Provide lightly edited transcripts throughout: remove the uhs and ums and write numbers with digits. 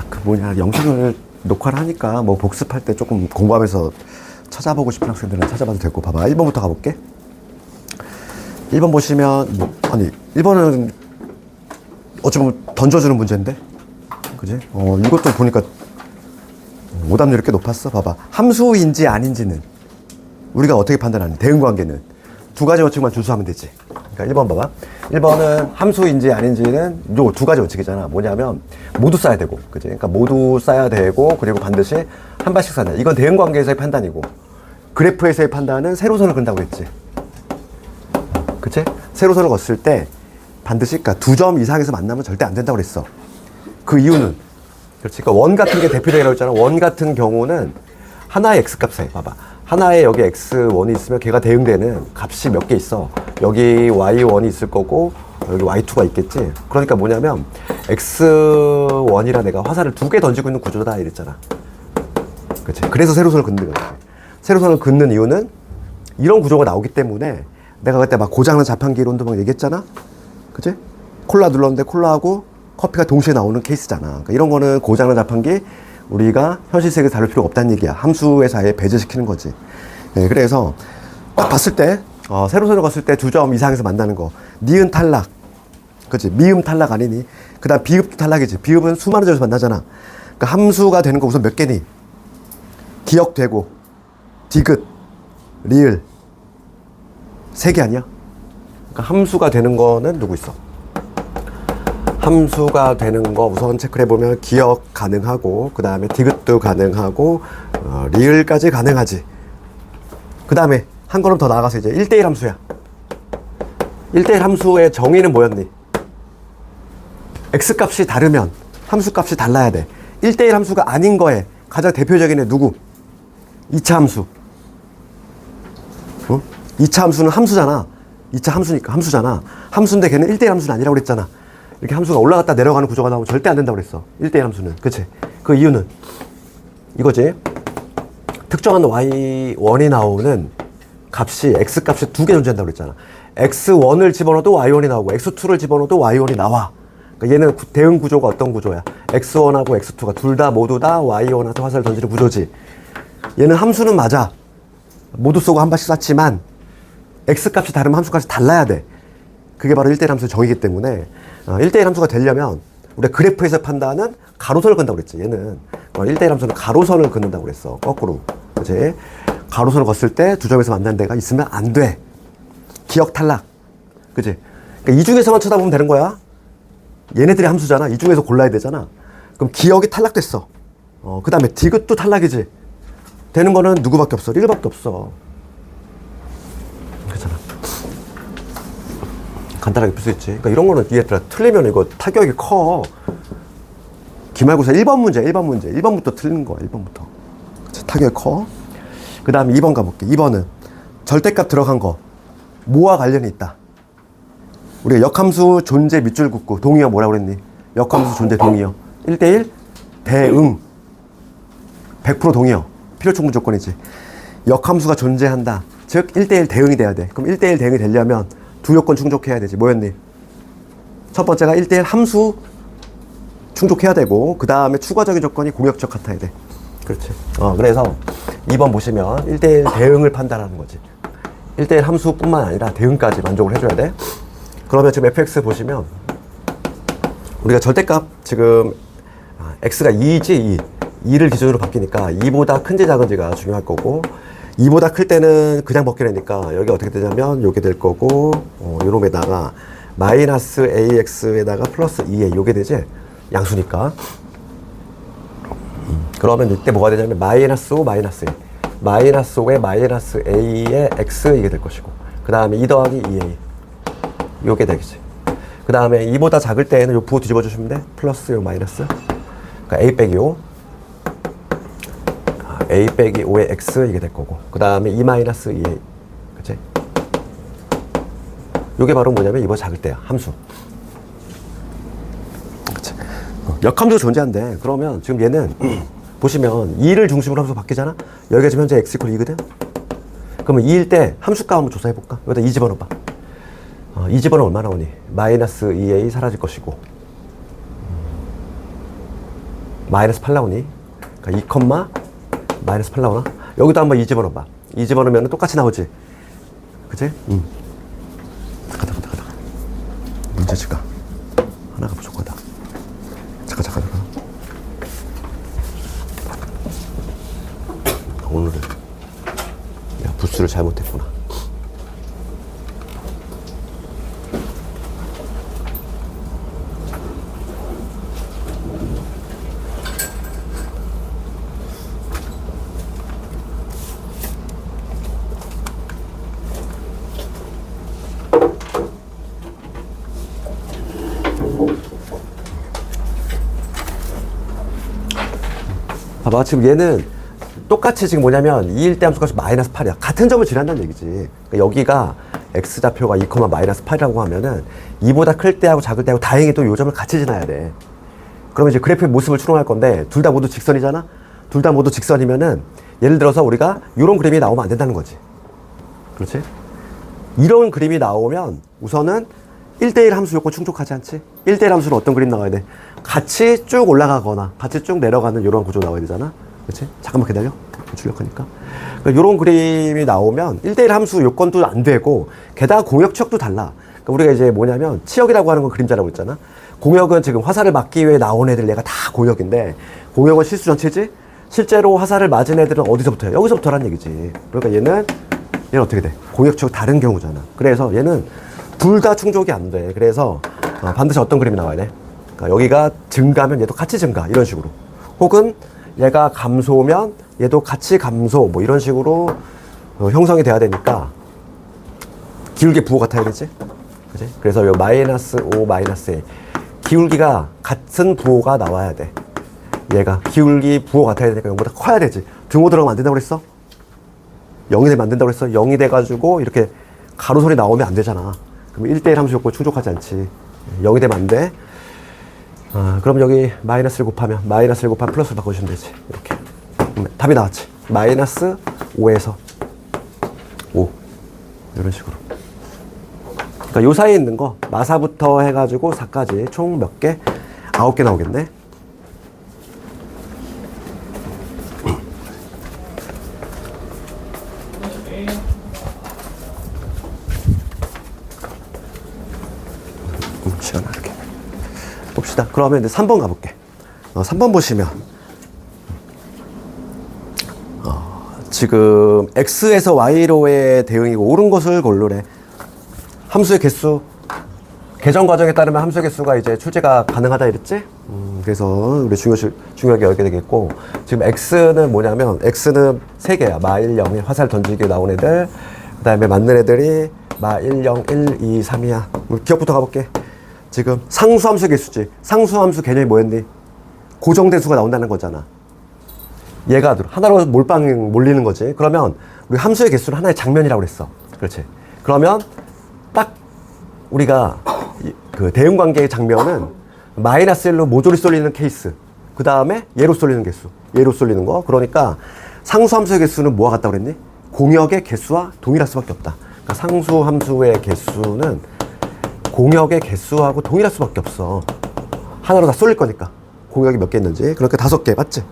그 뭐냐, 영상을 녹화를 하니까 뭐 복습할 때 조금 공부하면서 찾아보고 싶은 학생들은 찾아봐도 되고. 봐봐, 1번부터 가볼게. 1번 보시면 뭐, 아니 1번은 어쩌면 던져주는 문제인데, 그지? 이것도 보니까 오답률이 꽤 높았어. 봐봐, 함수인지 아닌지는 우리가 어떻게 판단하니? 대응관계는 두 가지 원칙만 준수하면 되지. 그러니까 1번 봐봐. 1번은 함수인지 아닌지는 요 두 가지 원칙이잖아. 뭐냐면 모두 써야 되고, 그지? 그러니까 모두 써야 되고, 그리고 반드시 한 발씩 써야 돼. 이건 대응관계에서의 판단이고, 그래프에서의 판단은 세로선을 그린다고 했지. 그치? 세로선을 걷을 때 반드시, 그러니까 두 점 이상에서 만나면 절대 안 된다고 그랬어. 그 이유는, 그렇지? 그러니까 원 같은 게 대표적이라고 했잖아. 원 같은 경우는 하나의 x값에, 봐봐, 하나에 여기 x1이 있으면 걔가 대응되는 값이 몇 개 있어. 여기 y1이 있을 거고, 여기 y2가 있겠지. 그러니까 뭐냐면 x1이라 내가 화살을 두 개 던지고 있는 구조다 이랬잖아. 그치? 그래서 세로선을 긋는 거지. 세로선을 긋는 이유는 이런 구조가 나오기 때문에. 내가 그때 막 고장난 자판기 이론도 막 얘기했잖아. 그치? 콜라 눌렀는데 콜라하고 커피가 동시에 나오는 케이스잖아. 그러니까 이런 거는 고장난 자판기 우리가 현실 세계에서 다룰 필요가 없다는 얘기야. 함수의 사이에 배제시키는 거지. 네, 그래서 딱 봤을 때 세로선을 걷을 때 두 점 이상에서 만나는 거, 니은 탈락, 그치? 미음 탈락 아니니? 그 다음 비읍도 탈락이지. 비읍은 수많은 점에서 만나잖아. 그러니까 함수가 되는 거 우선 몇 개니? 기억되고, 디귿, 리을, 세 개 아니야? 그러니까 함수가 되는 거는 누구 있어? 함수가 되는 거 우선 체크를 해보면 기억 가능하고, 그 다음에 디귿도 가능하고, 리을까지 가능하지. 그 다음에 한 걸음 더 나아가서 이제 1대1 함수야. 1대1 함수의 정의는 뭐였니? x값이 다르면 함수값이 달라야 돼. 1대1 함수가 아닌 거에 가장 대표적인 애 누구? 2차 함수. 2차 함수는 함수잖아. 2차 함수니까 함수잖아. 함수인데 걔는 1대1 함수는 아니라고 그랬잖아. 이렇게 함수가 올라갔다 내려가는 구조가 나오면 절대 안 된다고 그랬어. 1대1 함수는. 그치? 그 이유는 이거지. 특정한 y1이 나오는 값이 x값이 두 개 존재한다고 그랬잖아. x1을 집어넣어도 y1이 나오고, x2를 집어넣어도 y1이 나와. 그러니까 얘는 대응 구조가 어떤 구조야? x1하고 x2가 둘 다 모두 다 y1한테 화살을 던지는 구조지. 얘는 함수는 맞아. 모두 쏘고 한 발씩 쐈지만 x값이 다르면 함수값이 달라야 돼. 그게 바로 1대1 함수의 정의이기 때문에 1대1 함수가 되려면 우리가 그래프에서 판단은 가로선을 그린다고 그랬지. 얘는 1대1 함수는 가로선을 긋는다고 그랬어. 거꾸로. 그치? 가로선을 걷을 때 두 점에서 만나는 데가 있으면 안 돼. 기억 탈락. 그치? 그러니까 이 중에서만 쳐다보면 되는 거야. 얘네들이 함수잖아. 이 중에서 골라야 되잖아. 그럼 기억이 탈락됐어. 그 다음에 디귿도 탈락이지. 되는 거는 누구밖에 없어? 리을밖에 없어. 그렇잖아. 간단하게 풀 수 있지. 그러니까 이런 거는 얘들아 틀리면 이거 타격이 커. 기말고사 1번 문제, 1번 문제. 1번부터 틀린 거야, 1번부터. 그치? 타격이 커. 그 다음에 2번 가볼게. 2번은 절대값 들어간 거. 뭐와 관련이 있다? 우리가 역함수 존재 밑줄 긋고, 동의어 뭐라고 그랬니? 역함수 존재 동의어. 1대1 대응. 100% 동의어. 필요충분 조건이지. 역함수가 존재한다. 즉 1대1 대응이 돼야 돼. 그럼 1대1 대응이 되려면 두 요건 충족해야 되지. 뭐였니? 첫 번째가 1대1 함수 충족해야 되고, 그 다음에 추가적인 조건이 공역적 같아야 돼. 그렇지. 그래서 2번 보시면 1대1 대응을 판단하는 거지. 1대1 함수뿐만 아니라 대응까지 만족을 해줘야 돼. 그러면 지금 fx 보시면 우리가 절대값 지금 x가 2지 2를 기준으로 바뀌니까 2보다 큰지 작은지가 중요할 거고, 2보다 클 때는 그냥 벗기려니까 여기 어떻게 되냐면 요게 될 거고, 요놈에다가 마이너스 ax에다가 플러스 2a 요게 되지? 양수니까. 그러면 이때 뭐가 되냐면 마이너스 5 마이너스 a, 마이너스 5에 마이너스 a의 x 이게 될 것이고, 그 다음에 2 더하기 2a 요게 되겠지. 그 다음에 2보다 작을 때에는 요 부호 뒤집어 주시면 돼. 플러스 요 마이너스, 그러니까 a 빼기 5, a 빼기 5의 x 이게 될 거고, 그 다음에 2 마이너스 2a. 그치? 요게 바로 뭐냐면 2보다 작을 때야. 함수. 그치? 역함수가 존재한대. 그러면 지금 얘는 보시면 2를 중심으로 함수 바뀌잖아? 여기가 지금 현재 x 이퀄 2거든? 그러면 2일 때 함수값 한번 조사해볼까? 여기다 2 집어넣어봐. 2 집어넣으면 얼마나 오니? 마이너스 2a 사라질 것이고, 마이너스 8 나오니? 그러니까 2, 마이너스 8 나오나? 여기도 한번 2 집어넣어봐. 2 집어넣으면 똑같이 나오지? 그치? 가다. 문제지가. 하나가 부족하다. 잠깐. 오늘은 내가 부스를 잘못했구나. 봐봐, 지금 얘는 똑같이 지금 뭐냐면 2일 때 함수값이 마이너스 8이야. 같은 점을 지난다는 얘기지. 그러니까 여기가 x좌표가 2, 마이너스 8이라고 하면은 2보다 클 때하고 작을 때하고 다행히 또 요 점을 같이 지나야 돼. 그러면 이제 그래프의 모습을 추론할 건데 둘 다 모두 직선이잖아? 둘 다 모두 직선이면은 예를 들어서 우리가 이런 그림이 나오면 안 된다는 거지. 그렇지? 이런 그림이 나오면 우선은 1대1 함수 요건 충족하지 않지? 1대1 함수는 어떤 그림 나와야 돼? 같이 쭉 올라가거나 같이 쭉 내려가는 이런 구조 나와야 되잖아? 그렇지? 잠깐만 기다려. 출력하니까. 그러니까 이런 그림이 나오면 1대1 함수 요건도 안 되고 게다가 공역 치역도 달라. 그러니까 우리가 이제 뭐냐면 치역이라고 하는 건 그림자라고 했잖아. 공역은 지금 화살을 맞기 위해 나온 애들 얘가 다 공역인데 공역은 실수 전체지? 실제로 화살을 맞은 애들은 어디서부터 해? 여기서부터란 얘기지. 그러니까 얘는 어떻게 돼? 공역 치역 다른 경우잖아. 그래서 얘는 둘 다 충족이 안 돼. 그래서 반드시 어떤 그림이 나와야 돼? 그러니까 여기가 증가면 얘도 같이 증가 이런 식으로. 혹은 얘가 감소면 얘도 같이 감소 뭐 이런 식으로 형성이 돼야 되니까 기울기 부호 같아야 되지? 그치? 그래서 요 마이너스 5 마이너스 1 기울기가 같은 부호가 나와야 돼. 얘가 기울기 부호 같아야 되니까 0보다 커야 되지. 등호 들어가면 안 된다고 그랬어? 0이 되면 안 된다고 그랬어? 0이 돼가지고 이렇게 가로선이 나오면 안 되잖아. 그럼 1대1 함수 요건 충족하지 않지. 0이 되면 안 돼. 그럼 여기 마이너스를 곱하면 마이너스를 곱하면 플러스를 바꿔주시면 되지. 이렇게. 답이 나왔지. 마이너스 5에서 5 이런 식으로. 그러니까 요 사이에 있는 거 마사부터 해가지고 4까지 총 몇 개? 9개 나오겠네. 시간 이렇게 봅시다. 그러면 이제 3번 가볼게. 3번 보시면 지금 x에서 y로의 대응이고 옳은 것을 고르래. 함수의 개수 계정 과정에 따르면 함수의 개수가 이제 출제가 가능하다 이랬지? 그래서 우리 중요하게 알게 되겠고 지금 x는 뭐냐면 x는 3개야. 마 1, 0, 1 화살 던지기 나온 애들 그 다음에 맞는 애들이 마 1, 0, 1, 2, 3이야. 우리 기억부터 가볼게. 지금 상수함수 개수지. 상수함수 개념이 뭐였니? 고정된 수가 나온다는 거잖아. 얘가 하나로 몰빵 몰리는 거지. 그러면 우리 함수의 개수는 하나의 장면이라고 그랬어. 그렇지. 그러면 딱 우리가 그 대응 관계의 장면은 마이너스 1로 모조리 쏠리는 케이스. 그 다음에 얘로 쏠리는 개수. 얘로 쏠리는 거. 그러니까 상수함수의 개수는 뭐와 같다고 그랬니? 공역의 개수와 동일할 수밖에 없다. 그러니까 상수함수의 개수는 공역의 개수하고 동일할 수밖에 없어. 하나로 다 쏠릴 거니까. 공역이 몇 개 있는지. 그러니까 5개 맞지?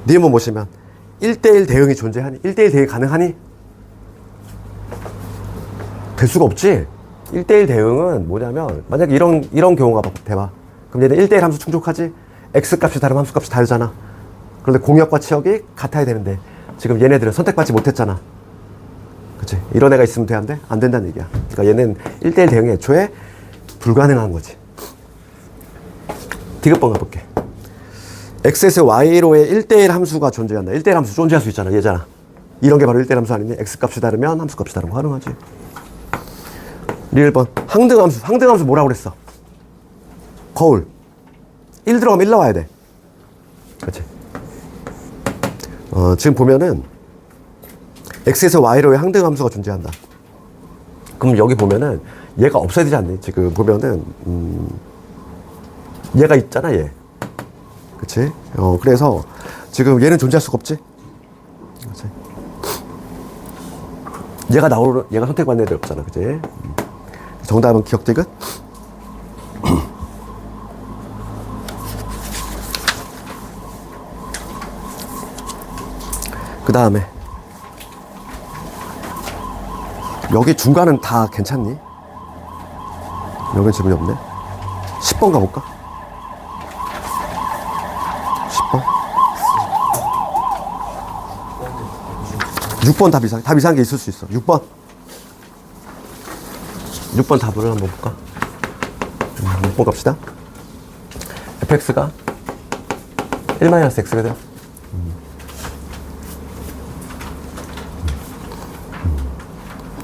니은 보시면 1대1 대응이 존재하니? 1대1 대응이 가능하니? 될 수가 없지. 1대1 대응은 뭐냐면 만약에 이런 경우가 대봐. 그럼 얘는 1대1 함수 충족하지? x값이 다르면 함수값이 다르잖아. 그런데 공역과 치역이 같아야 되는데 지금 얘네들은 선택받지 못했잖아. 그치? 이런 애가 있으면 돼, 안 돼? 안 된다는 얘기야. 그러니까 얘는 1대1 대응이 애초에 불가능한 거지. 디귿번 가볼게. x에서 y로의 1대1 함수가 존재한다. 1대1 함수 존재할 수 있잖아. 얘잖아. 이런 게 바로 1대1 함수 아니니? x값이 다르면 함수값이 다르면 가능하지. 1번 항등함수. 항등함수 뭐라고 그랬어? 거울. 1 들어가면 1 나와야 돼. 그렇지? 지금 보면은 x에서 y로의 항등함수가 존재한다. 그럼 여기 보면은 얘가 없어야 되지 않니? 지금 보면은 얘가 있잖아, 얘. 그치? 그래서 지금 얘는 존재할 수가 없지? 그치? 얘가 선택받는 애들 없잖아, 그치? 정답은 기억 디귿? 그 다음에 여기 중간은 다 괜찮니? 여긴 질문이 없네. 10번 가볼까? 10번? 6번 답 이상, 답 이상한 게 있을 수 있어. 6번. 6번 답을 한번 볼까? 6번 갑시다. fx가 1-x거든.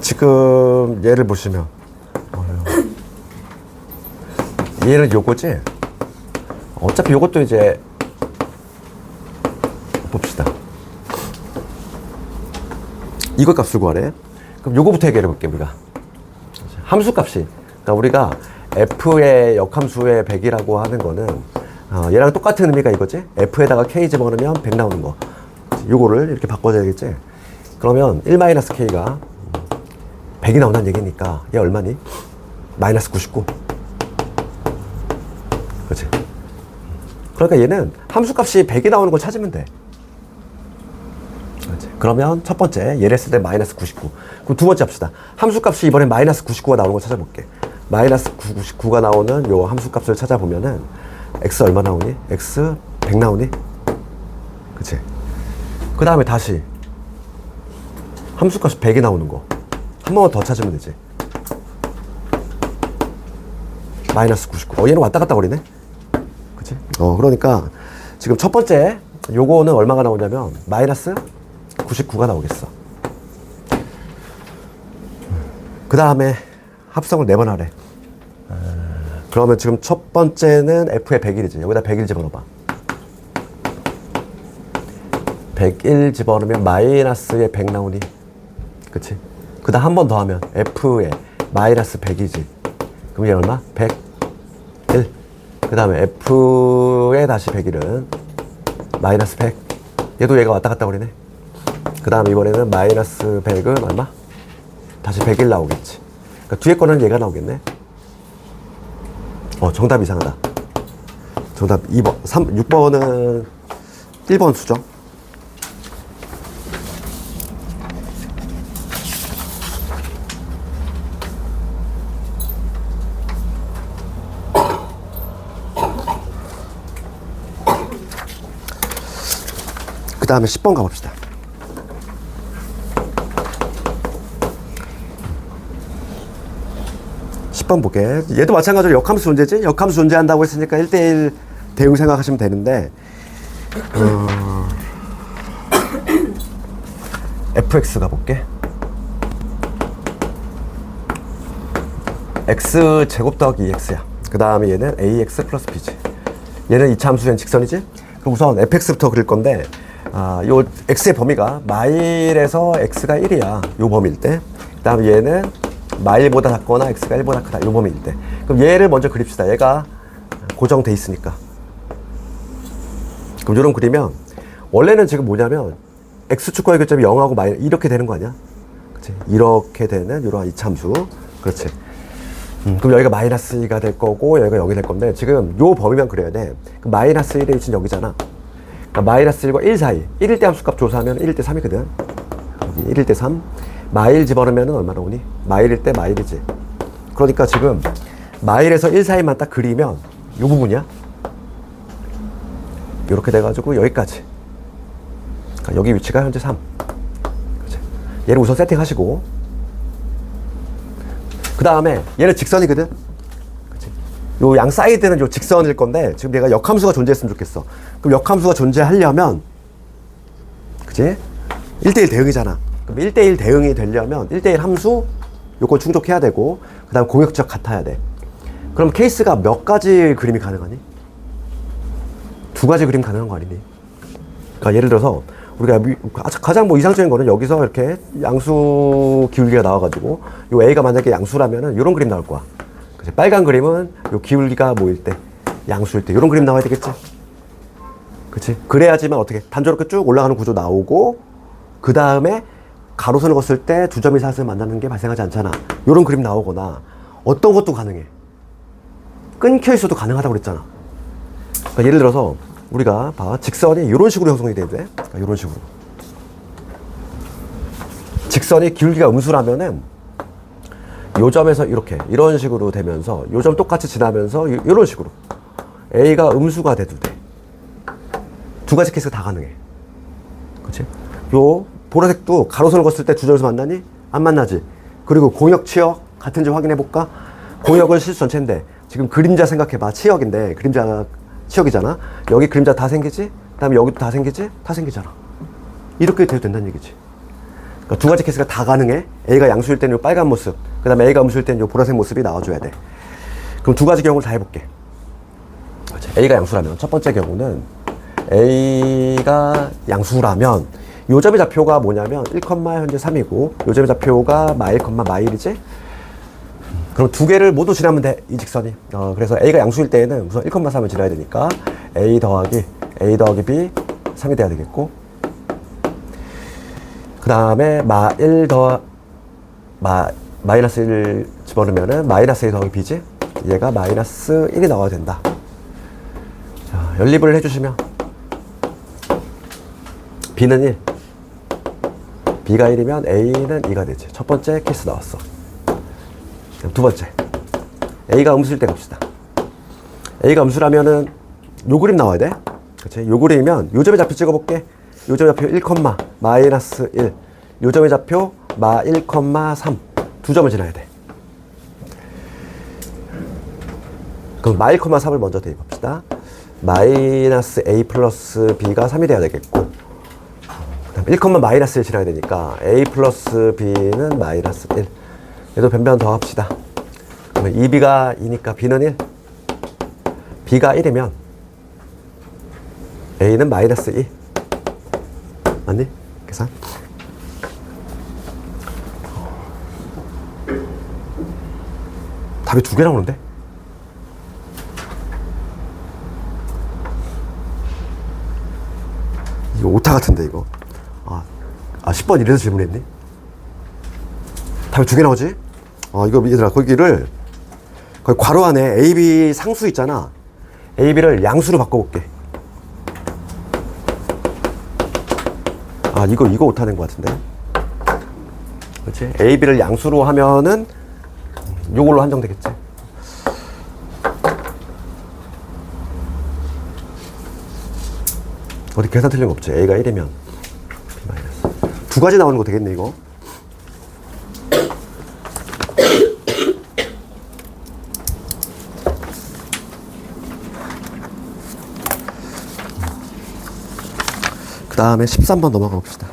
지금 얘를 보시면 얘는 요거지? 어차피 요것도 이제 봅시다. 이거 값을 구하래. 그럼 요거부터 해결해 볼게 우리가. 함수 값이, 그러니까 우리가 f의 역함수의 100이라고 하는 거는 얘랑 똑같은 의미가 이거지? f에다가 k 집어넣으면 100 나오는 거. 요거를 이렇게 바꿔줘야겠지? 그러면 1-k가 100이 나온다는 얘기니까 얘 얼마니? 마이너스 99. 그렇지? 그러니까 얘는 함수값이 100이 나오는 걸 찾으면 돼. 그렇지? 그러면 첫 번째 얘를 했을 때 마이너스 99. 그럼 두 번째 합시다. 함수값이 이번에 마이너스 99가 나오는 걸 찾아볼게. 마이너스 99가 나오는 요 함수값을 찾아보면은 x 얼마 나오니? x 100 나오니? 그치? 그 다음에 다시 함수값이 100이 나오는 거 한 번만 더 찾으면 되지. 마이너스 99. 얘는 왔다 갔다 거리네? 그치? 그러니까 지금 첫 번째 요거는 얼마가 나오냐면 마이너스 99가 나오겠어. 그 다음에 합성을 4번 하래. 그러면 지금 첫 번째는 f의 101이지. 여기다 101 집어넣어봐. 101 집어넣으면 마이너스의 100 나오니? 그치? 그 다음 한 번 더 하면 f의 마이너스 100이지. 그럼 얘 얼마? 101. 그 다음에 f의 다시 101은 마이너스 100. 얘도 얘가 왔다 갔다 거리네. 그 다음에 이번에는 마이너스 100은 얼마? 다시 101 나오겠지. 그러니까 뒤에 거는 얘가 나오겠네. 정답 이상하다. 정답 2번. 6번은 1번 수정. 그 다음에 10번 가봅시다. 10번 볼게. 얘도 마찬가지로 역함수 존재지? 역함수 존재한다고 했으니까 1대1 대응 생각하시면 되는데 fx 가볼게. x제곱 더하기 2x야. 그 다음에 얘는 ax 플러스 b지. 얘는 이차함수엔 직선이지? 그럼 우선 fx부터 그릴 건데 요 x의 범위가 마일에서 x가 1이야. 요 범위일 때. 그 다음에 얘는 마일보다 작거나 x가 1보다 크다. 요 범위일 때. 그럼 얘를 먼저 그립시다. 얘가 고정돼 있으니까. 그럼 요런 그리면 원래는 지금 뭐냐면 x축과의 교점이 0하고 마이너스 이렇게 되는 거 아니야? 그치? 이렇게 되는 요런 이차함수. 그렇지. 그럼 여기가 마이너스 2가 될 거고 여기가 0이 될 건데 지금 요 범위만 그려야 돼. 그럼 마이너스 1의 위치는 여기잖아. 그러니까 마이너스 1과 1 사이. 1일 때 함수값 조사하면 1일 때 3이거든. 여기 1일 때 3. 마일 집어넣으면 얼마 나오니? 마일일 때 마일이지. 그러니까 지금 마일에서 1 사이만 딱 그리면 요 부분이야. 요렇게 돼가지고 여기까지. 그러니까 여기 위치가 현재 3. 그치? 얘를 우선 세팅하시고 그 다음에 얘는 직선이거든. 요 양 사이드는 요 직선일 건데 지금 얘가 역함수가 존재했으면 좋겠어. 그럼 역함수가 존재하려면 그치? 1대1 대응이잖아. 그럼 1대1 대응이 되려면 1대1 함수 요거 충족해야 되고 그 다음 공역적 같아야 돼. 그럼 케이스가 몇 가지 그림이 가능하니? 2가지 그림 가능한 거 아니니? 그러니까 예를 들어서 우리가 가장 뭐 이상적인 거는 여기서 이렇게 양수 기울기가 나와가지고 요 A가 만약에 양수라면은 요런 그림 나올 거야. 그치? 빨간 그림은 요 기울기가 뭐일 때, 양수일 때 요런 그림 나와야 되겠지? 그치? 그래야지만 어떻게 단조롭게 쭉 올라가는 구조 나오고 그 다음에 가로선을 걷을 때 두 점이 사슬 만나는 게 발생하지 않잖아. 요런 그림 나오거나 어떤 것도 가능해. 끊겨 있어도 가능하다고 그랬잖아. 그러니까 예를 들어서 우리가 봐 직선이 이런 식으로 형성이 돼야 돼. 그러니까 이런 식으로. 직선이 기울기가 음수라면은 요 점에서 이렇게 이런 식으로 되면서 요 점 똑같이 지나면서 이런 식으로 A가 음수가 돼도 돼. 두 가지 케이스가 다 가능해. 그치? 요 보라색도 가로선을 걷을 때 두 점에서 만나니? 안 만나지. 그리고 공역, 치역 같은지 확인해 볼까? 공역은 실수 전체인데 지금 그림자 생각해봐. 치역인데 그림자가 치역이잖아. 여기 그림자 다 생기지? 그 다음에 여기도 다 생기지? 다 생기잖아. 이렇게 돼도 된다는 얘기지. 그러니까 두 가지 케이스가 다 가능해. A가 양수일 때는 이 빨간 모습, 그 다음에 A가 음수일 때는 이 보라색 모습이 나와줘야 돼. 그럼 두 가지 경우를 다 해볼게. A가 양수라면 첫 번째 경우는 A가 양수라면 요 점의 좌표가 뭐냐면 1, 현재 3이고 요 점의 좌표가 마1, 마1이지? 그럼 두 개를 모두 지나면 돼, 이 직선이. 그래서 A가 양수일 때에는 우선 1, 3을 지나야 되니까 A 더하기 B 3이 돼야 되겠고, 그 다음에 마이너스 1 집어넣으면은 마이너스 1 더하기 B지? 얘가 마이너스 1이 나와야 된다. 자, 연립을 해주시면 B는 1, B가 1이면 A는 2가 되지. 첫 번째 케이스 나왔어. 그럼 두 번째, A가 음수일 때 갑시다. A가 음수라면은 요 그림 나와야 돼. 그치? 요 그림이면 요 점의 좌표 찍어볼게. 요 점의 좌표 1, 마이너스 1. 요 점의 좌표 마 1, 3. 두 점을 지나야 돼. 그럼 마 1, 3을 먼저 대입합시다. 마이너스 A 플러스 B가 3이 돼야 되겠고, 그 다음에 1, 마이너스 1 지나야 되니까 A 플러스 B는 마이너스 1. 얘도 변변 더 합시다. 그러면 2B가 2니까 B는 1. B가 1이면 A는 마이너스 2. 맞니? 계산? 답이 두 개 나오는데? 이거 오타 같은데, 이거. 10번 이래서 질문했니? 답이 두 개 나오지? 이거 얘들아, 거기를 거기 괄호 안에 A, B 상수 있잖아. A, B를 양수로 바꿔볼게. 이거 오타 낸 것 같은데? 그렇지? A, B를 양수로 하면은 요걸로 한정되겠지? 어디 계산 틀린 거 없지? A가 1이면 B 마이너스. 두 가지 나오는 거 되겠네, 이거. 그 다음에 13번 넘어가 봅시다.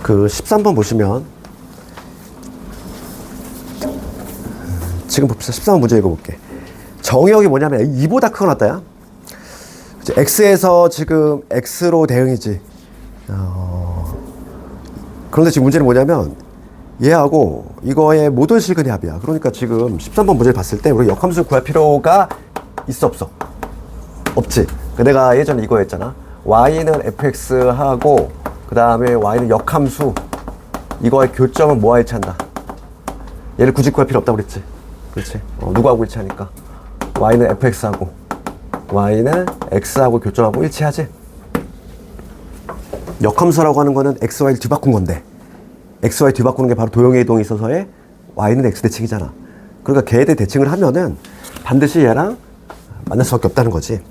그 13번 보시면 지금 봅시다. 13번 문제 읽어볼게. 정의역이 뭐냐면 2보다 크거나 같다야. X에서 지금 X로 대응이지. 그런데 지금 문제는 뭐냐면 얘하고 이거의 모든 실근의 합이야. 그러니까 지금 13번 문제를 봤을 때 우리 역함수를 구할 필요가 있어, 없어? 없지. 내가 예전에 이거 했잖아. y는 fx하고 그 다음에 y는 역함수, 이거의 교점은 뭐와 일치한다? 얘를 굳이 구할 필요 없다고 그랬지. 그렇지. 누구하고 일치하니까 y는 fx하고 y는 x하고 교점하고 일치하지. 역함수라고 하는 거는 x, y를 뒤바꾼 건데 x, y 뒤바꾸는 게 바로 도형의 이동이 있어서의 y는 x 대칭이잖아. 그러니까 걔에 대해 대칭을 하면은 반드시 얘랑 만날 수밖에 없다는 거지.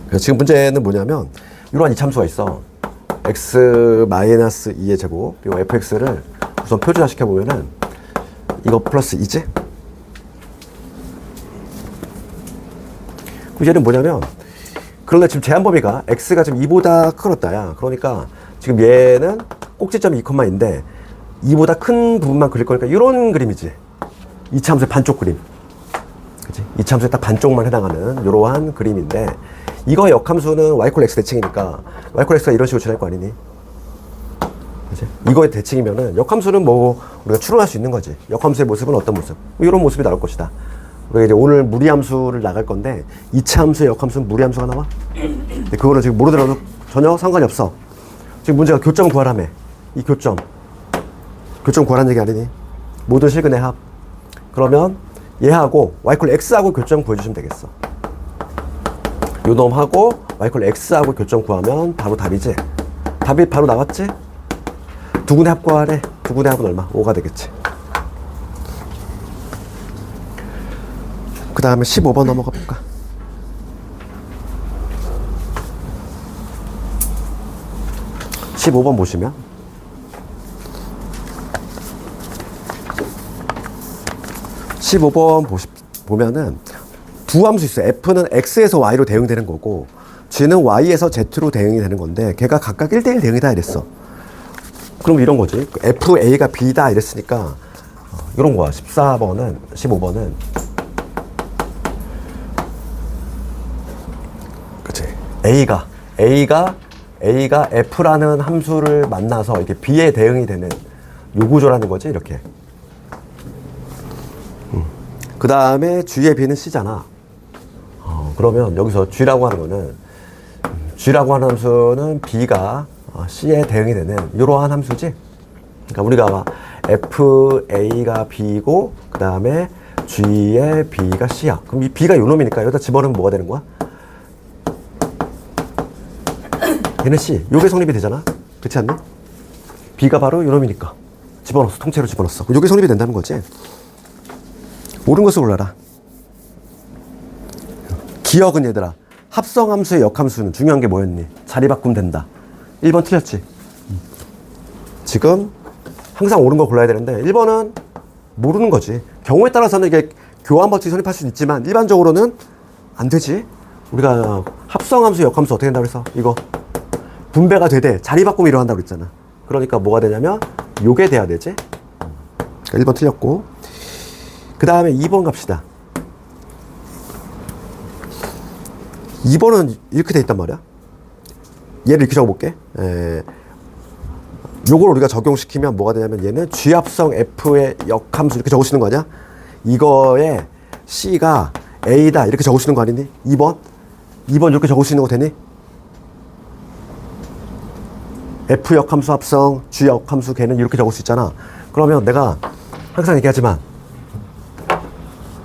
그래서 지금 문제는 뭐냐면 이러한 이참수가 있어. x-2의 제곱 그리고 fx를 우선 표준화 시켜보면은 이거 플러스 2지? 그럼 얘는 뭐냐면, 그런데 지금 제한 범위가 x가 지금 2보다 크겠다야. 그러니까 지금 얘는 꼭지점이 2,인데 2보다 큰 부분만 그릴 거니까 이런 그림이지. 이참수의 반쪽 그림. 그치? 이참수의 딱 반쪽만 해당하는 이러한 그림인데, 이거 역함수는 y 콜 x 대칭이니까 y 콜 x가 이런 식으로 지날 거 아니니? 그치? 이거의 대칭이면은 역함수는 뭐 우리가 추론할 수 있는 거지. 역함수의 모습은 어떤 모습? 뭐 이런 모습이 나올 것이다. 우리가 이제 오늘 무리함수를 나갈 건데, 이차함수의 역함수는 무리함수가 나와? 근데 그거는 지금 모르더라도 전혀 상관이 없어. 지금 문제가 교점 구하라며. 이 교점 구하라는 얘기 아니니? 모든 실근의 합. 그러면 얘하고 y 콜 x하고 교점 구해주시면 되겠어. 요 놈하고 y = x하고 교점 구하면 바로 답이지. 답이 바로 나왔지? 두 군의 합 구하래. 두 군의 합은 얼마? 5가 되겠지. 그 다음에 15번 넘어가 볼까? (15번) 보시면 보면은 두 함수 있어요. f는 x에서 y로 대응되는 거고 g는 y에서 z로 대응이 되는 건데 걔가 각각 1대1 대응이다 이랬어. 그럼 이런 거지. fa가 b다 이랬으니까 이런 거야. 15번은 그치. A가 F라는 함수를 만나서 이렇게 B에 대응이 되는 요 구조라는 거지, 이렇게. 그 다음에 G의 B는 C잖아. 그러면 여기서 G라고 하는 거는, G라고 하는 함수는 B가 C에 대응이 되는 이러한 함수지. 그러니까 우리가 FA가 B고, 그 다음에 G의 B가 C야. 그럼 이 B가 요 놈이니까 여기다 집어넣으면 뭐가 되는 거야? 얘는 C. 요게 성립이 되잖아. 그렇지 않니? B가 바로 요 놈이니까. 집어넣었어. 통째로 집어넣었어. 요게 성립이 된다는 거지. 옳은 것을 골라라. 기억은 얘들아. 합성함수의 역함수는 중요한 게 뭐였니? 자리 바꾸면 된다. 1번 틀렸지? 지금 항상 옳은 거 골라야 되는데 1번은 모르는 거지. 경우에 따라서는 이게 교환 법칙 성립할 수는 있지만 일반적으로는 안 되지. 우리가 합성함수 역함수 어떻게 된다고 그래서 이거 분배가 되되 자리 바꾸면 이러한다고 그랬잖아. 그러니까 뭐가 되냐면 요게 돼야 되지. 그러니까 1번 틀렸고, 그 다음에 2번 갑시다. 2번은 이렇게 돼 있단 말이야. 얘를 이렇게 적어볼게. 요걸 우리가 적용시키면 뭐가 되냐면 얘는 G합성 F의 역함수 이렇게 적으시는 거 아니야? 이거에 C가 A다 이렇게 적으시는 거 아니니? 2번 이렇게 적으시는 거 되니? F 역함수 합성, G 역함수 걔는 이렇게 적을 수 있잖아. 그러면 내가 항상 얘기하지만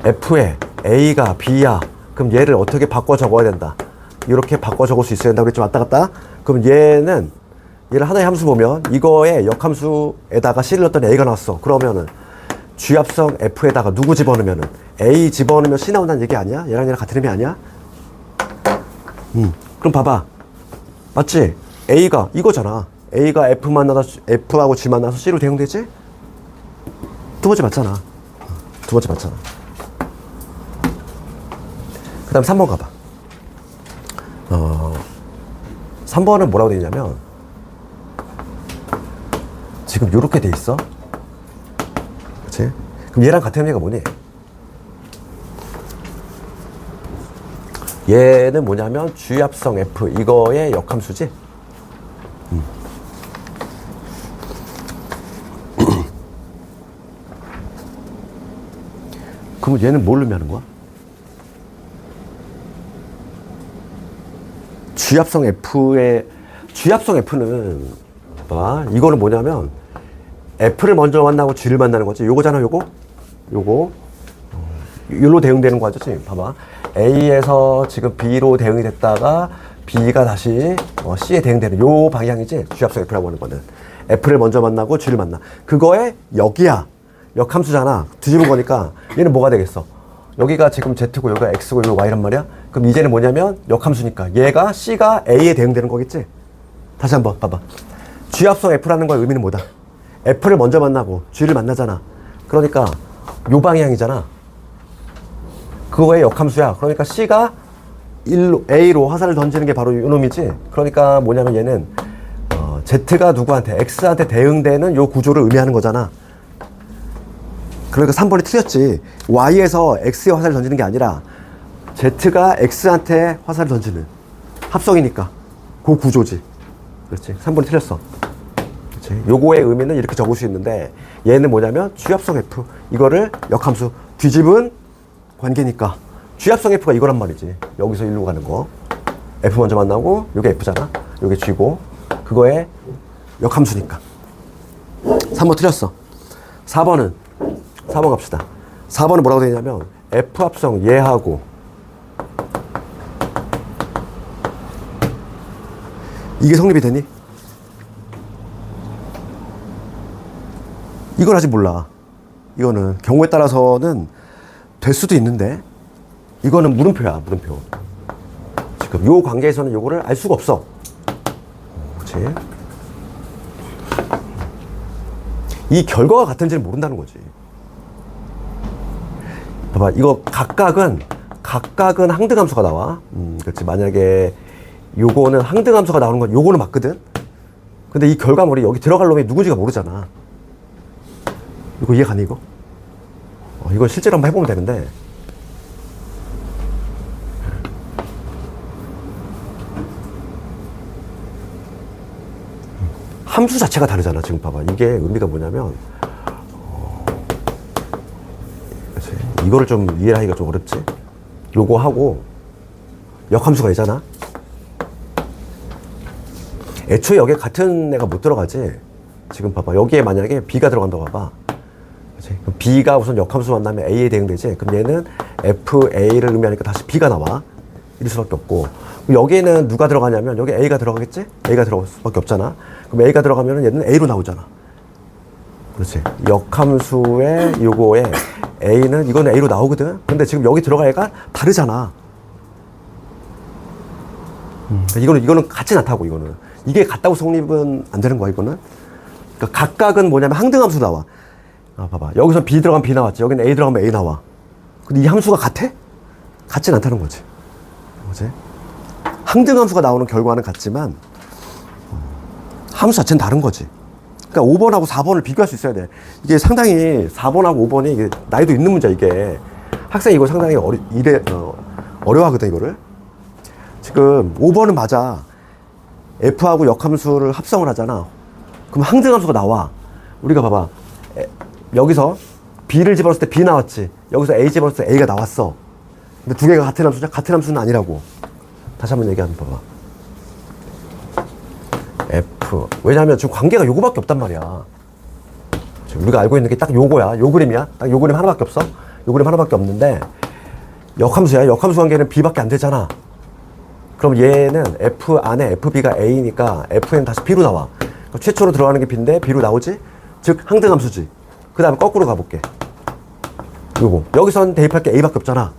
F에 A가 B야. 그럼 얘를 어떻게 바꿔 적어야 된다. 이렇게 바꿔 적을 수 있어야 된다. 그랬지 왔다 갔다. 그럼 얘를 하나의 함수 보면 이거의 역함수에다가 C를 넣었더니 A가 나왔어. 그러면은 G 합성 F에다가 누구 집어넣으면은 A 집어넣으면 C 나온다는 얘기 아니야? 얘랑 같은 의미 아니야? 그럼 봐봐. 맞지? A가 이거잖아. A가 F하고 G 만나서 C로 대응되지? 두 번째 맞잖아. 그 다음 3번 가봐. 3번은 뭐라고 되어 있냐면 지금 요렇게 돼 있어. 그치? 그럼 얘랑 같은 의미가 뭐니? 얘는 뭐냐면 G 합성 F 이거의 역함수지? 그럼 얘는 뭘 의미하는 거야? G합성 F는 봐. 이거는 뭐냐면 F를 먼저 만나고 G를 만나는 거지. 요거잖아, 요거. 요로 대응되는 거죠. 봐봐. A에서 지금 B로 대응이 됐다가 B가 다시 C에 대응되는 요 방향이지. G합성 F라고 하는 거는. F를 먼저 만나고 G를 만나. 그거의 역이야. 역함수잖아. 뒤집은 거니까 얘는 뭐가 되겠어? 여기가 지금 Z고 여기가 X고 여기가 Y란 말이야? 그럼 이제는 뭐냐면 역함수니까 얘가 C가 A에 대응되는 거겠지? 다시 한번 봐봐. G합성 F라는 거의 의미는 뭐다? F를 먼저 만나고 G를 만나잖아. 그러니까 요 방향이잖아. 그거의 역함수야. 그러니까 C가 A로 화살을 던지는 게 바로 요 놈이지. 그러니까 뭐냐면 얘는 Z가 누구한테? X한테 대응되는 요 구조를 의미하는 거잖아. 그러니까 3번이 틀렸지. Y에서 X에 화살을 던지는 게 아니라 Z가 X한테 화살을 던지는 합성이니까 그 구조지. 그렇지. 3번이 틀렸어. 그렇지. 요거의 의미는 이렇게 적을 수 있는데 얘는 뭐냐면 G합성 F 이거를 역함수 뒤집은 관계니까 G합성 F가 이거란 말이지. 여기서 일로 가는 거. F 먼저 만나고 요게 F잖아. 요게 G고 그거의 역함수니까. 3번 틀렸어. 4번 갑시다. 4번은 뭐라고 되냐면 F 합성 얘하고 이게 성립이 되니? 이건 아직 몰라. 이거는 경우에 따라서는 될 수도 있는데, 이거는 물음표야, 물음표. 지금 요 관계에서는 요거를 알 수가 없어. 그렇지? 이 결과가 같은지는 모른다는 거지. 봐봐, 이거 각각은 항등함수가 나와. 그렇지. 만약에 요거는 항등함수가 나오는 건 요거는 맞거든. 근데 이 결과물이 여기 들어갈 놈이 누군지가 모르잖아. 이거 이해 가니, 이거? 이건 실제로 한번 해보면 되는데. 함수 자체가 다르잖아. 지금 봐봐. 이게 의미가 뭐냐면, 그치? 이거를 좀 이해하기가 좀 어렵지? 요거 하고, 역함수가 있잖아? 애초에 여기에 같은 애가 못 들어가지? 지금 봐봐. 여기에 만약에 B가 들어간다고 봐봐. 그치? 그럼 B가 우선 역함수 만나면 A에 대응되지? 그럼 얘는 FA를 의미하니까 다시 B가 나와. 이럴 수밖에 없고. 그럼 여기에는 누가 들어가냐면, 여기 A가 들어가겠지? A가 들어갈 수밖에 없잖아. 그럼 A가 들어가면 얘는 A로 나오잖아. 그렇지. 역함수의 요거에 A는, 이거는 A로 나오거든? 근데 지금 여기 들어갈 애가 다르잖아. 이거는 같이 나타나고, 이거는. 이게 같다고 성립은 안 되는 거야, 이거는. 그러니까 각각은 뭐냐면 항등함수 나와. 봐봐. 여기서 B 들어가면 B 나왔지. 여기는 A 들어가면 A 나와. 근데 이 함수가 같아? 같진 않다는 거지. 그렇지? 항등함수가 나오는 결과는 같지만, 함수 자체는 다른 거지. 그러니까 5번하고 4번을 비교할 수 있어야 돼. 이게 상당히 4번하고 5번이 이게 나이도 있는 문제야, 이게. 학생이 이거 상당히 어려워하거든, 이거를. 지금 5번은 맞아. F하고 역함수를 합성을 하잖아. 그럼 항등함수가 나와. 우리가 봐봐. 여기서 B를 집어넣을 때 B 나왔지. 여기서 A 집어넣을 때 A가 나왔어. 근데 두 개가 같은 함수냐? 같은 함수는 아니라고. 다시 한번 얘기 한번 봐봐. F. 왜냐하면 지금 관계가 요거밖에 없단 말이야. 지금 우리가 알고 있는 게 딱 요거야. 요 그림이야. 딱 요 그림 하나밖에 없어. 요 그림 하나밖에 없는데 역함수야. 역함수 관계는 B밖에 안 되잖아. 그럼 얘는 F 안에 FB가 A니까 F는 다시 B로 나와. 그러니까 최초로 들어가는 게 B인데 B로 나오지? 즉 항등함수지. 그 다음에 거꾸로 가볼게. 요거. 여기선 대입할 게 A밖에 없잖아.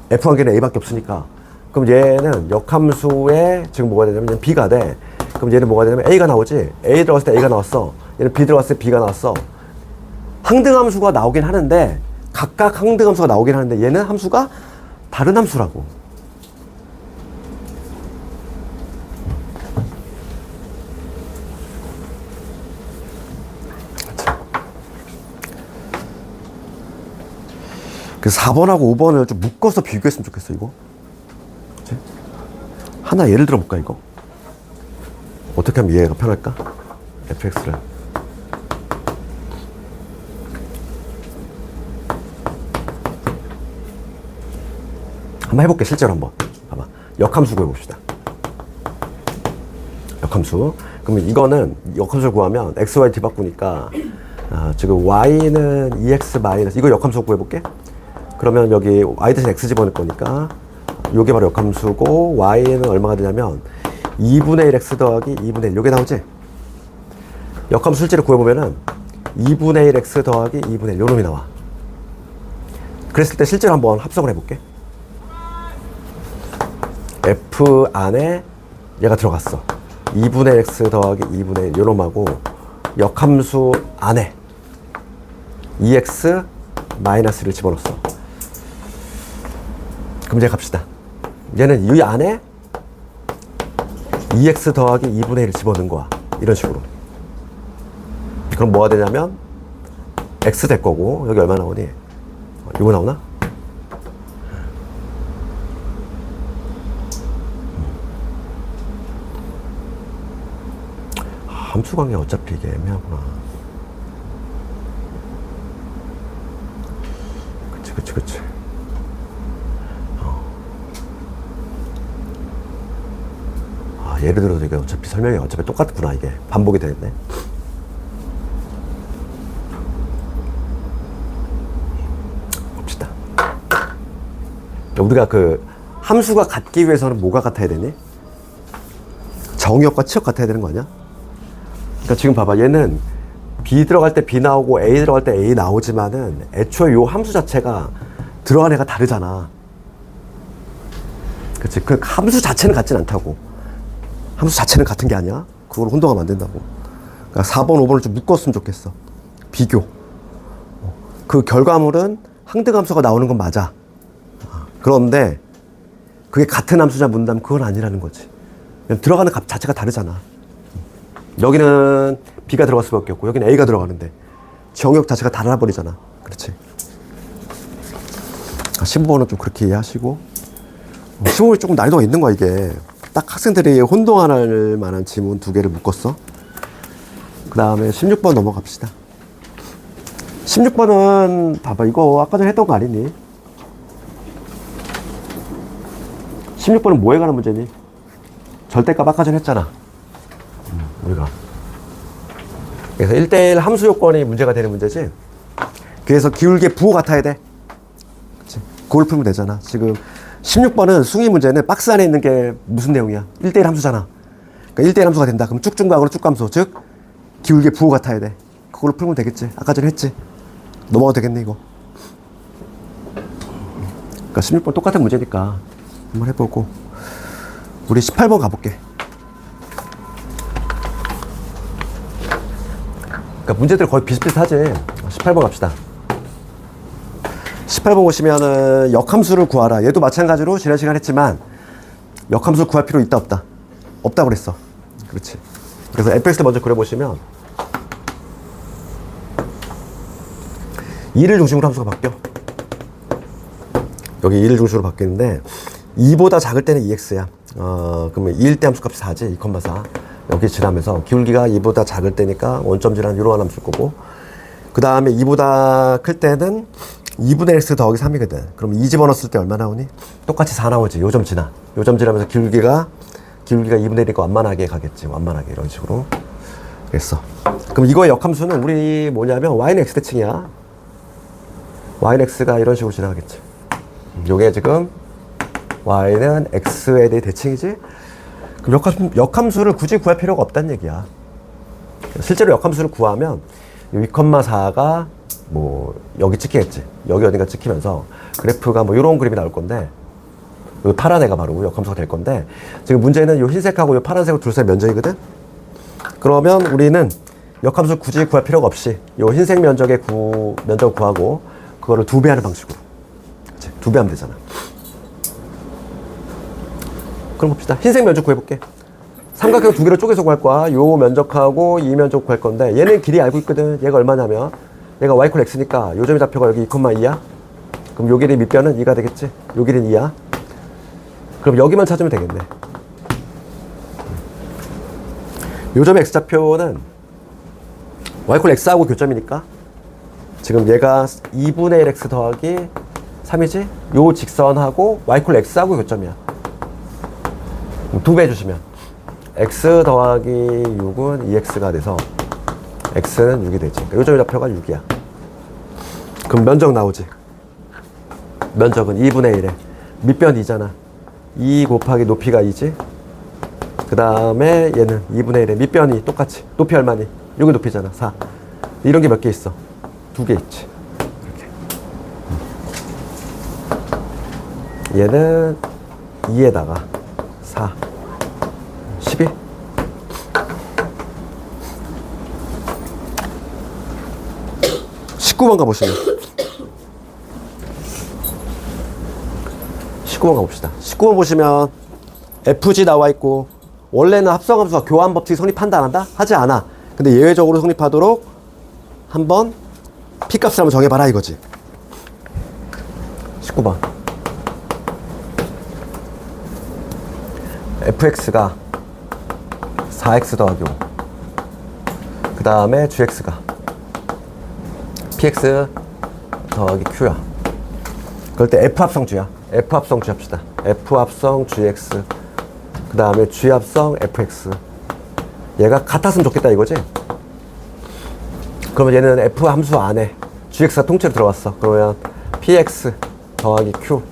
F 관계는 A밖에 없으니까. 그럼 얘는 역함수에 지금 뭐가 되냐면 얘는 B가 돼. 그럼 얘는 뭐가 되냐면 A가 나오지. A 들어갔을 때 A가 나왔어. 얘는 B 들어갔을 때 B가 나왔어. 항등함수가 나오긴 하는데 각각 항등함수가 나오긴 하는데 얘는 함수가 다른 함수라고. 그 4번하고 5번을 좀 묶어서 비교했으면 좋겠어, 이거. 그치? 하나 예를 들어 볼까, 이거? 어떻게 하면 이해가 편할까? fx를. 한번 해볼게, 실제로 한번. 봐봐. 역함수 구해봅시다. 역함수. 그러면 이거는 역함수를 구하면 x, y 뒤바꾸니까 지금 y는 2x 마이너스, 이거 역함수 구해볼게. 그러면 여기 y 대신 x 집어넣을 거니까 요게 바로 역함수고 y는 얼마가 되냐면 2분의 1 x 더하기 2분의 1 요게 나오지? 역함수 실제로 구해보면은 2분의 1 x 더하기 2분의 1 요 놈이 나와. 그랬을 때 실제로 한번 합성을 해볼게. f 안에 얘가 들어갔어. 2분의 x 더하기 2분의 1 요 놈하고 역함수 안에 2x 마이너스를 집어넣었어. 그럼 이제 갑시다. 얘는 이 안에 2x 더하기 2분의 1을 집어넣은 거야. 이런 식으로. 그럼 뭐가 되냐면 x 될 거고 여기 얼마 나오니? 이거 나오나? 함수 관계 어차피 이게 애매하구나. 그치. 예를 들어서 이게 어차피 설명이 어차피 똑같구나. 이게 반복이 되겠네. 봅시다. 우리가 그 함수가 같기 위해서는 뭐가 같아야 되니? 정의역과 치역 같아야 되는 거 아니야? 그러니까 지금 봐봐. 얘는 B 들어갈 때 B 나오고 A 들어갈 때 A 나오지만은 애초에 요 함수 자체가 들어간 애가 다르잖아. 그치? 그 함수 자체는 같진 않다고. 함수 자체는 같은 게 아니야. 그걸 혼동하면 안 된다고. 그러니까 4번, 5번을 좀 묶었으면 좋겠어. 비교. 그 결과물은 항등함수가 나오는 건 맞아. 그런데 그게 같은 함수냐 묻는다면 그건 아니라는 거지. 들어가는 값 자체가 다르잖아. 여기는 B가 들어갈 수밖에 없고 여기는 A가 들어가는데 정의역 자체가 달라버리잖아. 그렇지. 15번은 좀 그렇게 이해하시고 15번이 조금 난이도가 있는 거야. 이게 딱 학생들이 혼동할 만한 지문 2개를 묶었어. 그 다음에 16번 넘어갑시다. 16번은 봐봐. 이거 아까 전에 했던 거 아니니? 16번은 뭐에 관한 문제니? 절대값 아까 전에 했잖아. 우리가. 그래서 1대1 함수 요건이 문제가 되는 문제지. 그래서 기울기의 부호 같아야 돼. 그치? 그걸 풀면 되잖아. 지금 16번은 숭이 문제는 박스 안에 있는 게 무슨 내용이야? 1대1 함수잖아. 그러니까 1대1 함수가 된다. 그럼 쭉중각으로 쭉감소. 즉 기울기의 부호 같아야 돼. 그걸로 풀면 되겠지. 아까 전에 했지. 넘어가도 되겠네 이거. 그러니까 16번 똑같은 문제니까 한번 해보고 우리 18번 가볼게. 그러니까 문제들 거의 비슷비슷하지. 18번 갑시다. 18번 보시면은 역함수를 구하라. 얘도 마찬가지로 지난 시간 했지만 역함수 구할 필요 있다 없다? 없다고 그랬어. 그렇지. 그래서 fx 먼저 그려보시면 2를 중심으로 함수가 바뀌어. 여기 2를 중심으로 바뀌는데 2보다 작을 때는 2x야. 그러면 2일 때 함수값이 4지. 2,4. 여기 지나면서 기울기가 2보다 작을 때니까 원점 지나는 이러한 함수일 거고, 그 다음에 2보다 클 때는 2분의 x 더하기 3이거든. 그럼 2 집어넣었을 때 얼마 나오니? 똑같이 4 나오지. 요점 지나. 요점 지나면서 기울기가 2분의 1이니까 완만하게 가겠지. 완만하게 이런 식으로. 그랬어. 그럼 이거의 역함수는 우리 뭐냐면 y는 x 대칭이야. y는 x가 이런 식으로 지나가겠지. 요게 지금 y는 x에 대해 대칭이지. 그럼 역함수를 굳이 구할 필요가 없다는 얘기야. 실제로 역함수를 구하면 2,4가 뭐 여기 찍히겠지. 여기 어딘가 찍히면서 그래프가 뭐 이런 그림이 나올 건데, 이 파란 애가 바로 역함수가 될 건데, 지금 문제는 이 흰색하고 이 파란색으로 둘 사이 면적이거든. 그러면 우리는 역함수 굳이 구할 필요가 없이 이 흰색 면적의 면적 구하고 그거를 2배하는 방식으로. 그치? 2배하면 되잖아. 그럼 봅시다. 흰색 면적 구해볼게. 삼각형 2개로 쪼개서 구할 거야. 요 면적하고 이 면적 구할 건데, 얘는 길이 알고 있거든. 얘가 얼마냐면 얘가 y = x니까 요 점이 좌표가 여기 2,2야. 그럼 요 길이 밑변은 2가 되겠지. 요 길이는 2야. 그럼 여기만 찾으면 되겠네. 요 점의 x좌표는 y = x하고 교점이니까 지금 얘가 2분의 1 x 더하기 3이지? 요 직선하고 y = x하고 교점이야. 2배 해주시면 x 더하기 6은 2x가 돼서 x는 6이 되지. 그러니까 요 점의 좌표가 6이야. 그럼 면적 나오지. 면적은 2분의 1에 밑변 2잖아. 2 곱하기 높이가 2지. 그 다음에 얘는 2분의 1에 밑변이 똑같이. 높이 얼마니? 여기 높이잖아. 4. 이런 게 몇 개 있어? 2개 있지. 이렇게. 얘는 2에다가 4. 12. 19번 가보시면. 19번 가봅시다. 19번 보시면 FG 나와 있고, 원래는 합성함수가 교환 법칙 성립한다 안 한다? 하지 않아. 근데 예외적으로 성립하도록 한번 P값을 한번 정해봐라 이거지. 19번. fx가 4x 더하기 5. 그 다음에 gx가 px 더하기 q야. 그럴 때 f합성주야. f합성주 합시다. f합성 gx. 그 다음에 g합성 fx. 얘가 같았으면 좋겠다 이거지. 그러면 얘는 f 함수 안에 gx가 통째로 들어왔어. 그러면 px 더하기 q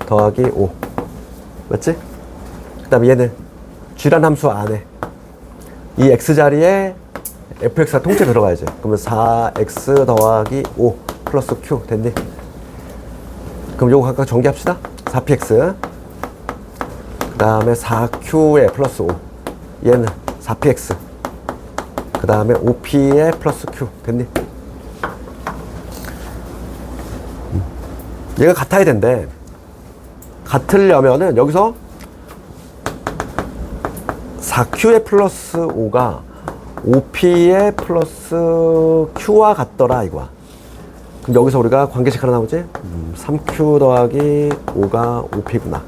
더하기 5. 맞지? 그 다음에 얘는 G란 함수 안에 이 x 자리에 fx가 통째 들어가야지. 그러면 4x 더하기 5 플러스 q 됐니? 그럼 요거 각각 전개합시다. 4px 그 다음에 4q에 플러스 5 얘는 4px 그 다음에 5p에 플러스 q 됐니? 얘가 같아야 된대. 같으려면은 여기서 4q에 플러스 5가 5p에 플러스 q와 같더라 이거야. 그럼 여기서 우리가 관계식 하나 나오지? 3q 더하기 5가 5p구나.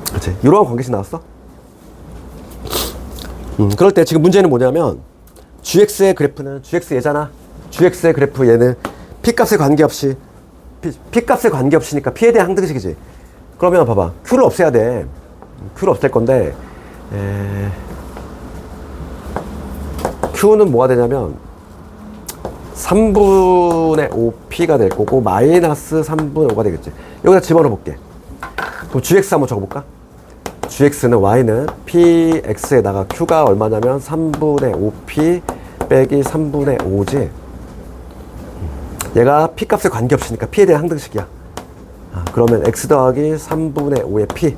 그렇지? 이런 관계식 나왔어? 그럴 때 지금 문제는 뭐냐면 gx의 그래프는 gx 얘잖아. gx의 그래프 얘는 p값에 관계없이 p값에 관계없이니까 p에 대한 항등식이지. 그러면 봐봐. q를 없애야 돼. q를 없앨 건데 q는 뭐가 되냐면 3분의 5p가 될 거고 마이너스 3분의 5가 되겠지. 여기다 집어넣어 볼게. 그럼 gx 한번 적어볼까? gx는 y는 px에다가 q가 얼마냐면 3분의 5p 빼기 3분의 5지. 얘가 p값에 관계없으니까 p에 대한 항등식이야. 그러면 x 더하기 3분의 5의 p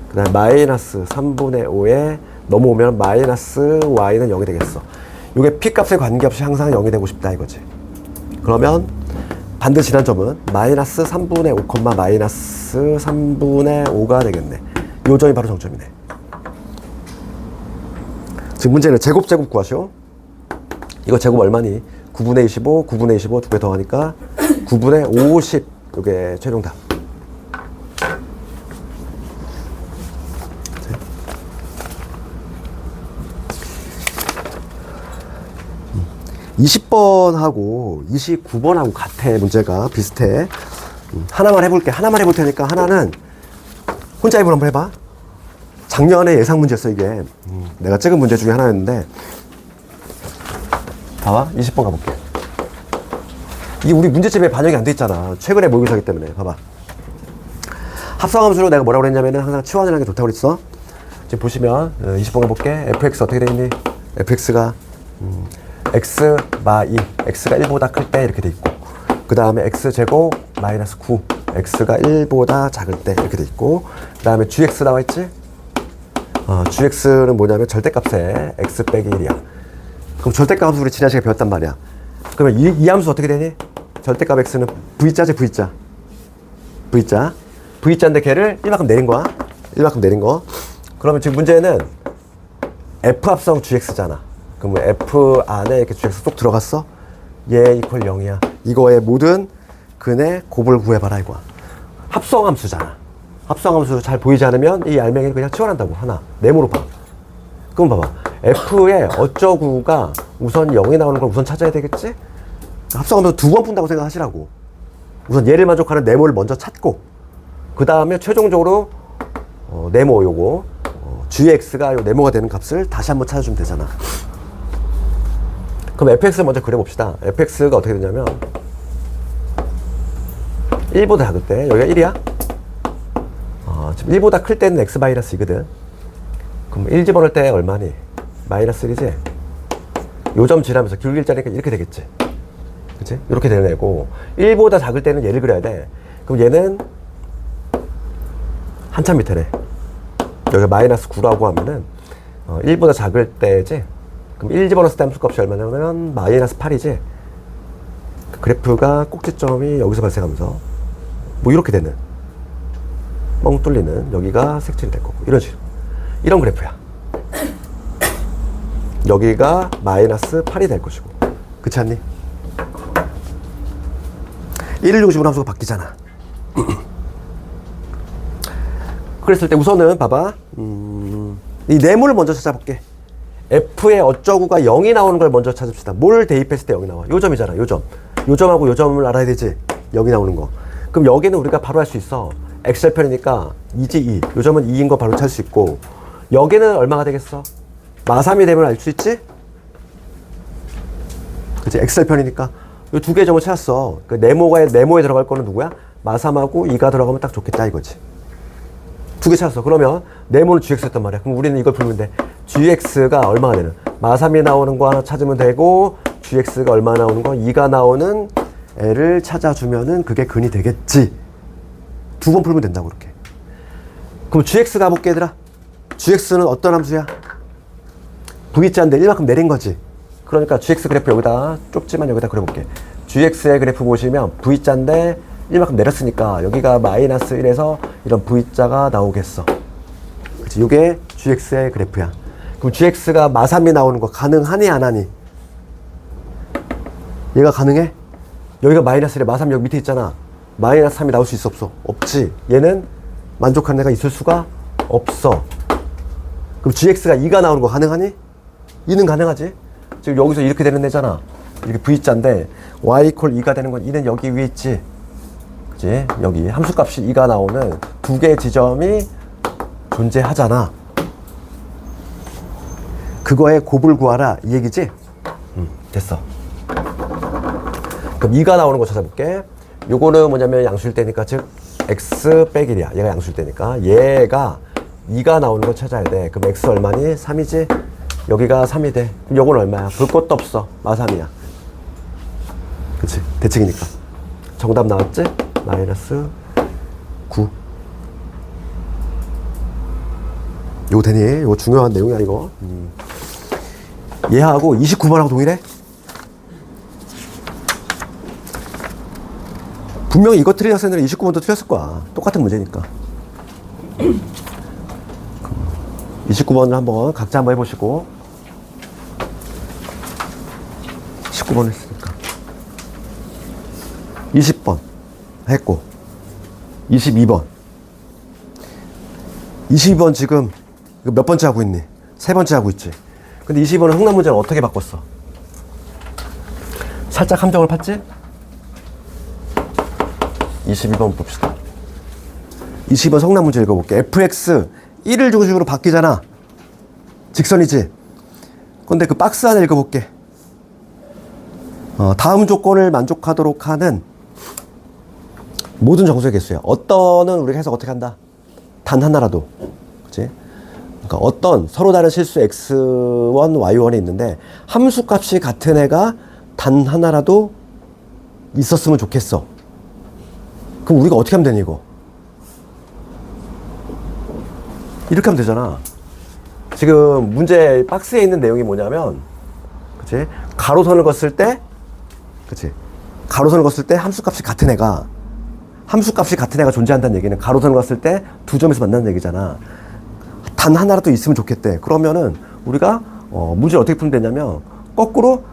그 다음에 마이너스 3분의 5에 넘어오면 마이너스 y는 0이 되겠어. 이게 p값에 관계없이 항상 0이 되고 싶다 이거지. 그러면 반드시 지난 점은 마이너스 3분의 5, 마이너스 3분의 5가 되겠네. 요 점이 바로 정점이네. 지금 문제는 제곱 구하시오. 이거 제곱 얼마니? 9분의 25, 9분의 25 두 개 더하니까 9분의 50. 이게 최종 답. 20번하고 29번하고 같아. 문제가 비슷해. 하나만 해볼게. 하나만 해볼 테니까 하나는 혼자 해보면 한번 해봐. 작년에 예상 문제였어 이게. 내가 찍은 문제 중에 하나였는데 봐봐. 20번 가볼게. 이게 우리 문제집에 반영이 안 돼 있잖아. 최근에 모의고사 하기 때문에. 봐봐. 합성함수로 내가 뭐라고 그랬냐면은 항상 치환이라는 게 좋다고 그랬어. 지금 보시면 20번 가볼게. fx 어떻게 돼 있니? fx가 x 마 2, x가 1보다 클 때 이렇게 돼 있고, 그 다음에 x제곱 마이너스 9, x가 1보다 작을 때 이렇게 돼 있고, 그 다음에 gx 나와 있지? gx는 뭐냐면 절대값에 x 빼기 1이야. 그럼 절대값 함수 우리 지난 시간에 배웠단 말이야. 그러면 이 함수 어떻게 되니? 절대값 x는 v자지 v자. v자인데 걔를 1만큼 내린 거야. 1만큼 내린 거. 그러면 지금 문제는 f 합성 gx잖아. 그러면 f 안에 이렇게 gx 쏙 들어갔어? 얘 이퀄 0이야. 이거의 모든 근의 곱을 구해봐라 이거야. 합성함수잖아. 합성함수 잘 보이지 않으면 이 알맹이를 그냥 치환한다고. 하나 네모로 봐. 그럼 봐봐. f의 어쩌구가 우선 0이 나오는 걸 우선 찾아야 되겠지? 합성함수 두 번 푼다고 생각하시라고. 우선 얘를 만족하는 네모를 먼저 찾고, 그 다음에 최종적으로 네모 요거 gx가 요 네모가 되는 값을 다시 한번 찾아주면 되잖아. 그럼 fx를 먼저 그려봅시다. fx가 어떻게 되냐면 1보다 작을 때 여기가 1이야. 지금 1보다 클 때는 x 마이너스 2거든. 그럼 1 집어넣을 때 얼마니? 마이너스 1이지? 요점 지나면서 기울길 자리니까 이렇게 되겠지. 그치? 이렇게 되는 애고, 1보다 작을 때는 얘를 그려야 돼. 그럼 얘는 한참 밑에네. 여기가 마이너스 9라고 하면은 1보다 작을 때지? 그럼 1 집어넣었을 때 함수값이 얼마냐면 마이너스 8이지? 그래프가 꼭지점이 여기서 발생하면서 뭐 이렇게 되는, 뻥 뚫리는, 여기가 색칠이 될 거고, 이런 식으로. 이런 그래프야. 여기가 마이너스 8이 될 것이고. 그렇지 않니? 1을 중심으로 함수가 바뀌잖아. 그랬을 때 우선은 봐봐. 이 네모를 먼저 찾아볼게. f의 어쩌구가 0이 나오는 걸 먼저 찾읍시다. 뭘 대입했을 때 0이 나와? 요 점이잖아. 요 점. 요 점하고 요 점을 알아야 되지. 0이 나오는 거. 그럼 여기는 우리가 바로 할 수 있어. x절편이니까 2지 2. 요 점은 2인 거 바로 찾을 수 있고, 여기는 얼마가 되겠어? 마3이 되면 알 수 있지? 그치? x절편이니까 요 두 개의 점을 찾았어. 그 네모에 들어갈 거는 누구야? 마3하고 2가 들어가면 딱 좋겠다 이거지. 두 개 찾았어. 그러면 네모는 gx였단 말이야. 그럼 우리는 이걸 풀면 돼. gx가 얼마가 되는? 마3이 나오는 거 하나 찾으면 되고 gx가 얼마 나오는 거? 2가 나오는 애를 찾아주면은 그게 근이 되겠지. 두 번 풀면 된다고 그렇게. 그럼 gx 가볼게 얘들아. gx는 어떤 함수야? V자인데 1만큼 내린 거지. 그러니까 gx 그래프 여기다 좁지만 여기다 그려볼게. gx의 그래프 보시면 V자인데 1만큼 내렸으니까 여기가 마이너스 1에서 이런 V자가 나오겠어. 그치? 이게 gx의 그래프야. 그럼 gx가 마3이 나오는 거 가능하니 안 하니? 얘가 가능해? 여기가 마이너스 1에 마3 여기 밑에 있잖아. 마이너스 3이 나올 수 있어 없어? 없지. 얘는 만족하는 애가 있을 수가 없어. 그럼 gx가 2가 나오는 거 가능하니? 2는 가능하지. 지금 여기서 이렇게 되는 애잖아. 이렇게 V자인데 y equal 2가 되는 건 2는 여기 위에 있지. 그치? 여기 함수값이 2가 나오는 두 개의 지점이 존재하잖아. 그거의 곱을 구하라 이 얘기지? 됐어. 그럼 2가 나오는 거 찾아볼게. 요거는 뭐냐면 양수일 때니까 즉 x 빼기 1이야. 얘가 양수일 때니까 얘가 2가 나오는 거 찾아야 돼. 그럼 x 얼마니? 3이지? 여기가 3이 돼. 그럼 요건 얼마야? 볼 것도 없어. 마3이야. 그치? 대칭이니까. 정답 나왔지? 마이너스 9. 요거 되니? 요거 중요한 내용이야 이거. 얘하고 29번하고 동일해? 분명히 이거 틀린 학생들은 29번도 틀렸을 거야. 똑같은 문제니까. 29번을 한번 각자 한번 해보시고. 19번 했으니까 20번 했고 22번 22번 지금 몇 번째 하고 있니? 세 번째 하고 있지. 근데 22번은 흥남 문제를 어떻게 바꿨어? 살짝 함정을 팠지? 22번 봅시다. 22번 성남 문제 읽어볼게. fx 1을 중심으로 바뀌잖아. 직선이지. 근데 그 박스 안에 읽어볼게. 다음 조건을 만족하도록 하는 모든 정수의 개수야. 어떤은 우리가 해석 어떻게 한다? 단 하나라도. 그치? 그러니까 어떤 서로 다른 실수 x1, y1이 있는데 함수 값이 같은 애가 단 하나라도 있었으면 좋겠어. 그럼 우리가 어떻게 하면 되니 이거? 이렇게 하면 되잖아. 지금 문제 박스에 있는 내용이 뭐냐면, 그치? 가로선을 걷을 때, 그치? 가로선을 걷을 때 함수값이 같은 애가 존재한다는 얘기는 가로선을 걷을 때 두 점에서 만나는 얘기잖아. 단 하나라도 있으면 좋겠대. 그러면은 우리가 문제를 어떻게 풀면 되냐면 거꾸로,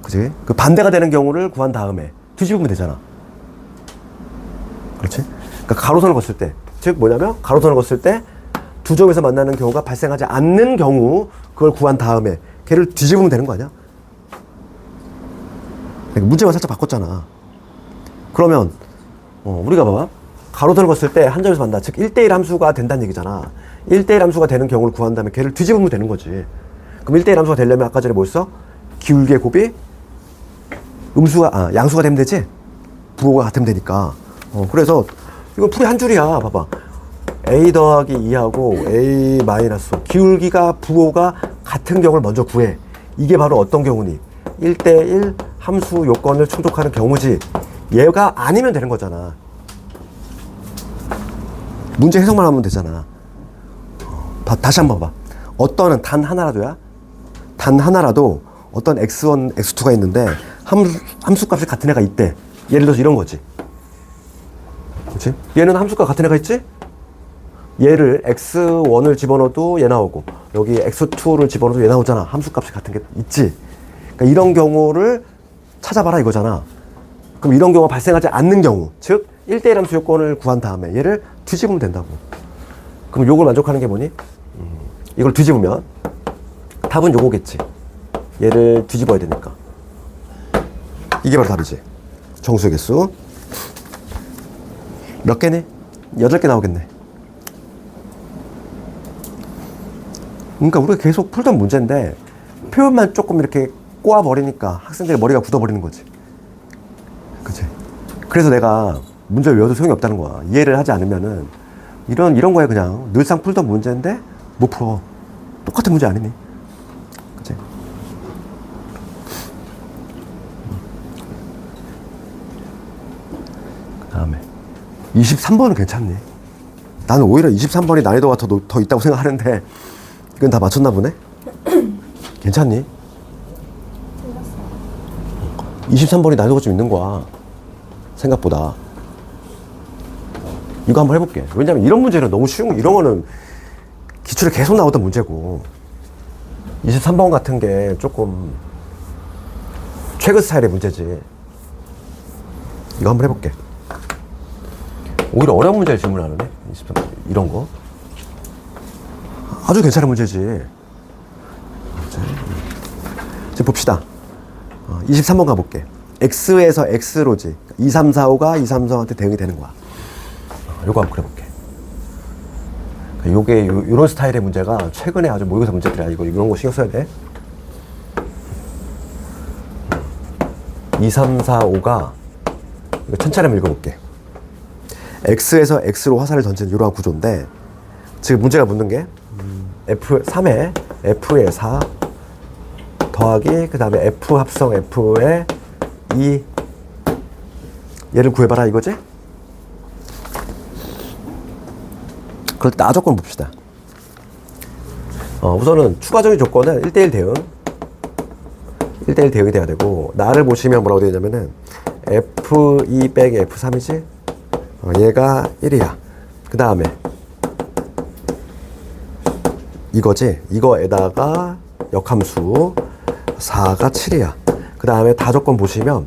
그치? 그 반대가 되는 경우를 구한 다음에 뒤집으면 되잖아. 그렇지? 그러니까 가로선을 걷을 때, 즉 뭐냐면 가로선을 걷을 때 두 점에서 만나는 경우가 발생하지 않는 경우 그걸 구한 다음에 걔를 뒤집으면 되는 거 아니야? 그러니까 문제만 살짝 바꿨잖아. 그러면 우리가 봐봐. 가로선을 걷을 때 한 점에서 만나. 즉 1대1 함수가 된다는 얘기잖아. 1대1 함수가 되는 경우를 구한 다음에 걔를 뒤집으면 되는 거지. 그럼 1대1 함수가 되려면 아까 전에 뭐 했어? 기울기의 곱이 양수가 되면 되지? 부호가 같으면 되니까. 그래서 이건 풀이 한 줄이야. 봐봐. a 더하기 2하고 a 마이너스 기울기가 부호가 같은 경우를 먼저 구해. 이게 바로 어떤 경우니? 1대1 함수 요건을 충족하는 경우지. 얘가 아니면 되는 거잖아. 문제 해석만 하면 되잖아. 다시 한번 봐봐. 어떤은 단 하나라도야? 단 하나라도 어떤 x1, x2가 있는데 함수값이 같은 애가 있대. 예를 들어서 이런 거지. 그치? 얘는 함수값 같은 애가 있지? 얘를 x1을 집어넣어도 얘 나오고 여기 x2를 집어넣어도 얘 나오잖아. 함수값이 같은 게 있지? 그러니까 이런 경우를 찾아봐라 이거잖아. 그럼 이런 경우가 발생하지 않는 경우, 즉 1대1 함수 요건을 구한 다음에 얘를 뒤집으면 된다고. 그럼 요걸 만족하는 게 뭐니? 이걸 뒤집으면 답은 요거겠지. 얘를 뒤집어야 되니까. 이게 바로 답이지. 정수의 개수 몇 개니? 8개 나오겠네. 그러니까 우리가 계속 풀던 문제인데 표현만 조금 이렇게 꼬아버리니까 학생들의 머리가 굳어버리는 거지. 그치? 그래서 내가 문제를 외워도 소용이 없다는 거야. 이해를 하지 않으면은 이런 거에 그냥 늘상 풀던 문제인데 못 풀어. 똑같은 문제 아니니? 그치? 그 다음에 23번은 괜찮니? 나는 오히려 23번이 난이도가 더 있다고 생각하는데 이건 다 맞췄나 보네? 괜찮니? 23번이 난이도가 좀 있는 거야. 생각보다. 이거 한번 해볼게. 왜냐면 이런 문제는 너무 쉬운, 이런 거는 기출에 계속 나오던 문제고 23번 같은 게 조금 최근 스타일의 문제지. 이거 한번 해볼게. 오히려 어려운 문제를 질문하네. 23번 이런 거 아주 괜찮은 문제지. 이제 봅시다. 23번 가볼게. X에서 X로지. 2, 3, 4, 5가 2, 3, 4한테 대응이 되는 거야. 요거 한번 그려볼게. 요게 요런 스타일의 문제가 최근에 아주 모의고사 문제들이야. 이런 거 신경 써야 돼. 2, 3, 4, 5가 이거 천천히 한번 읽어볼게. X에서 X로 화살을 던지는 이러한 구조인데 지금 문제가 묻는 게 F 3에 F에 4 더하기 그 다음에 F 합성 F에 2 얘를 구해봐라 이거지? 그럴 때 나 조건 봅시다. 우선은 추가적인 조건은 1대1 대응 1대1 대응이 돼야 되고 나를 보시면 뭐라고 되어 있냐면은 F2 빼기 F3이지? 얘가 1이야. 그 다음에 이거지? 이거에다가 역함수 4가 7이야. 그 다음에 다조건 보시면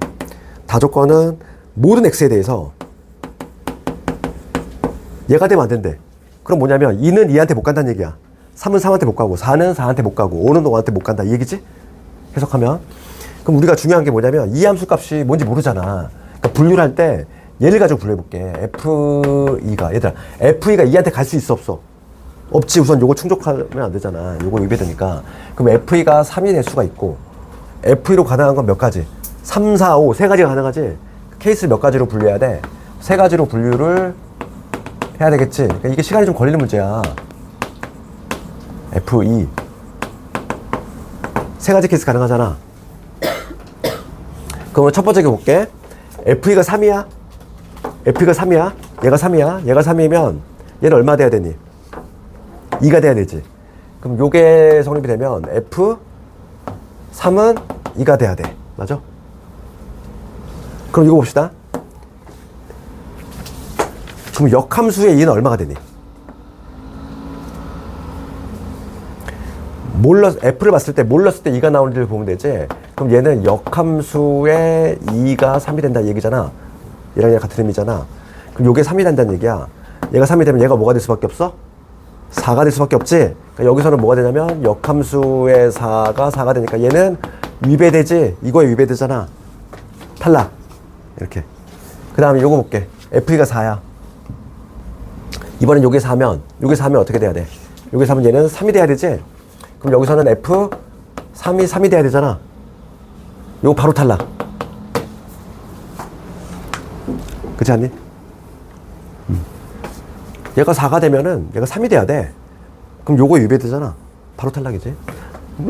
다조건은 모든 x에 대해서 얘가 되면 안 된대. 그럼 뭐냐면 2는 2한테 못 간다는 얘기야. 3은 3한테 못 가고 4는 4한테 못 가고 5는 5한테 못 간다 이 얘기지? 해석하면 그럼 우리가 중요한 게 뭐냐면 이 함수 값이 뭔지 모르잖아. 그러니까 분류를 할 때 얘를 가지고 분류해볼게. F2가 얘들아 F2가 2한테 갈 수 있어 없어? 없지. 우선 요거 충족하면 안 되잖아. 요거 위배되니까. 그럼 F2가 3이 될 수가 있고 F2로 가능한 건 몇 가지? 3, 4, 5 세 가지가 가능하지. 케이스 몇 가지로 분류해야 돼? 세 가지로 분류를 해야 되겠지. 그러니까 이게 시간이 좀 걸리는 문제야. F2 세 가지 케이스 가능하잖아. 그러면 첫 번째 볼게. F2가 3이야? F2가 3이야? 얘가 3이야? 얘가 3이면 얘는 얼마 돼야 되니? 2가 돼야 되지. 그럼 요게 성립이 되면 F3은 2가 돼야 돼. 맞아? 그럼 이거 봅시다. 그럼 역함수의 2는 얼마가 되니? F를 봤을 때 몰랐을 때 2가 나오는지를 보면 되지. 그럼 얘는 역함수의 2가 3이 된다는 얘기잖아. 얘랑 얘랑 같은 의미잖아. 그럼 요게 3이 된다는 얘기야. 얘가 3이 되면 얘가 뭐가 될 수밖에 없어? 4가 될 수밖에 없지. 그러니까 여기서는 뭐가 되냐면 역함수의 4가 4가 되니까 얘는 위배되지. 이거에 위배되잖아. 탈락. 이렇게. 그 다음에 요거 볼게. F2가 4야. 이번엔 요게 4면 어떻게 돼야 돼? 요게 4면 얘는 3이 돼야 되지. 그럼 여기서는 F3이 3이 돼야 되잖아. 요거 바로 탈락. 그렇지 않니? 얘가 4가 되면은 얘가 3이 돼야 돼. 그럼 요거 위배되잖아. 바로 탈락이지.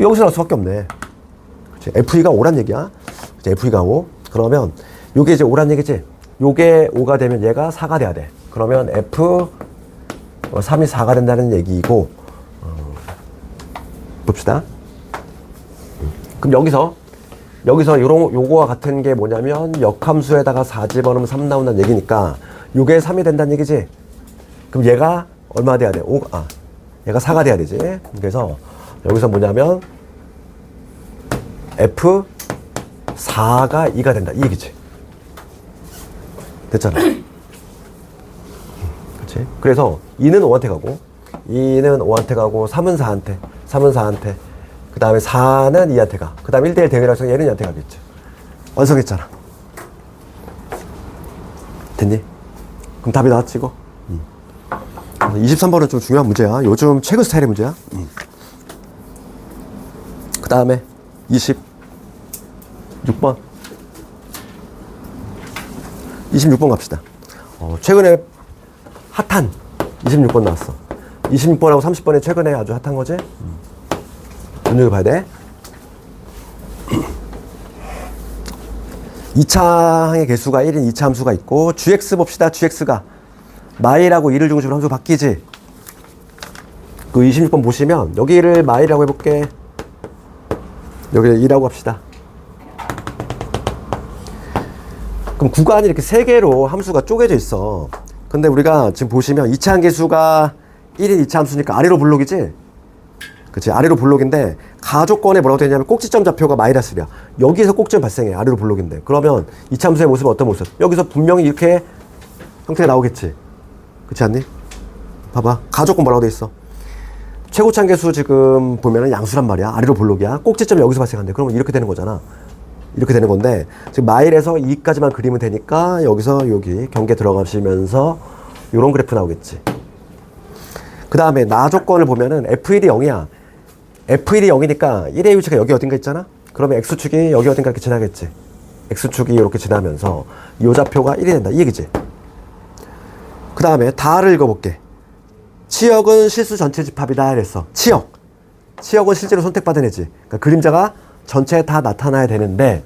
여기서 나올 수밖에 없네. 그치? F2가 5란 얘기야. 그치? F2가 5. 그러면 요게 이제 5란 얘기지. 요게 5가 되면 얘가 4가 돼야 돼. 그러면 F3이 4가 된다는 얘기이고, 봅시다. 그럼 여기서 요거와 같은 게 뭐냐면 역함수에다가 4 집어넣으면 3 나온다는 얘기니까 요게 3이 된다는 얘기지. 그럼 얘가 얼마 돼야 돼? 얘가 4가 돼야 되지. 그래서 여기서 뭐냐면 F4가 2가 된다 이 얘기지. 됐잖아. 그렇지? 그래서 2는 5한테 가고 2는 5한테 가고 3은 4한테 그 다음에 4는 2한테 가. 그 다음에 1대1 대응이라서 얘는 2한테 가겠지. 완성했잖아. 됐니? 그럼 답이 나왔지 이거? 23번은 좀 중요한 문제야. 요즘 최근 스타일의 문제야. 그 다음에 26번 갑시다. 최근에 핫한 26번 나왔어. 26번하고 30번에 최근에 아주 핫한 거지? 눈여겨봐야 돼. 2차항의 개수가 1인 2차 함수가 있고 gx 봅시다. gx가 마일하고 2를 중심으로 함수 바뀌지. 그 26번 보시면 여기를 마일이라고 해볼게. 여기를 2라고 합시다. 그럼 구간이 이렇게 3개로 함수가 쪼개져 있어. 근데 우리가 지금 보시면 2차항 개수가 1인 2차 함수니까 아래로 블록이지? 그치, 아래로 블록인데 가조건에 뭐라고 되냐면 꼭지점 좌표가 마이너스야. 여기에서 꼭지점 발생해. 아래로 블록인데. 그러면 2차 함수의 모습은 어떤 모습? 여기서 분명히 이렇게 형태가 나오겠지. 그렇지 않니? 봐봐. 가조건 뭐라고 돼 있어? 최고차항 개수 지금 보면은 양수란 말이야. 아래로 블록이야. 꼭지점이 여기서 발생한대. 그러면 이렇게 되는 거잖아. 이렇게 되는 건데 지금 마일에서 2까지만 그리면 되니까 여기서 여기 경계 들어가시면서 요런 그래프 나오겠지. 그 다음에 나 조건을 보면은 F1이 0이야. F1이 0이니까 1의 위치가 여기 어딘가 있잖아. 그러면 X축이 여기 어딘가 이렇게 지나겠지. X축이 이렇게 지나면서 요 좌표가 1이 된다. 이 얘기지. 그 다음에 다를 읽어볼게. 치역은 실수 전체 집합이다 이랬어. 치역은 실제로 선택받은 애지. 그러니까 그림자가 전체에 다 나타나야 되는데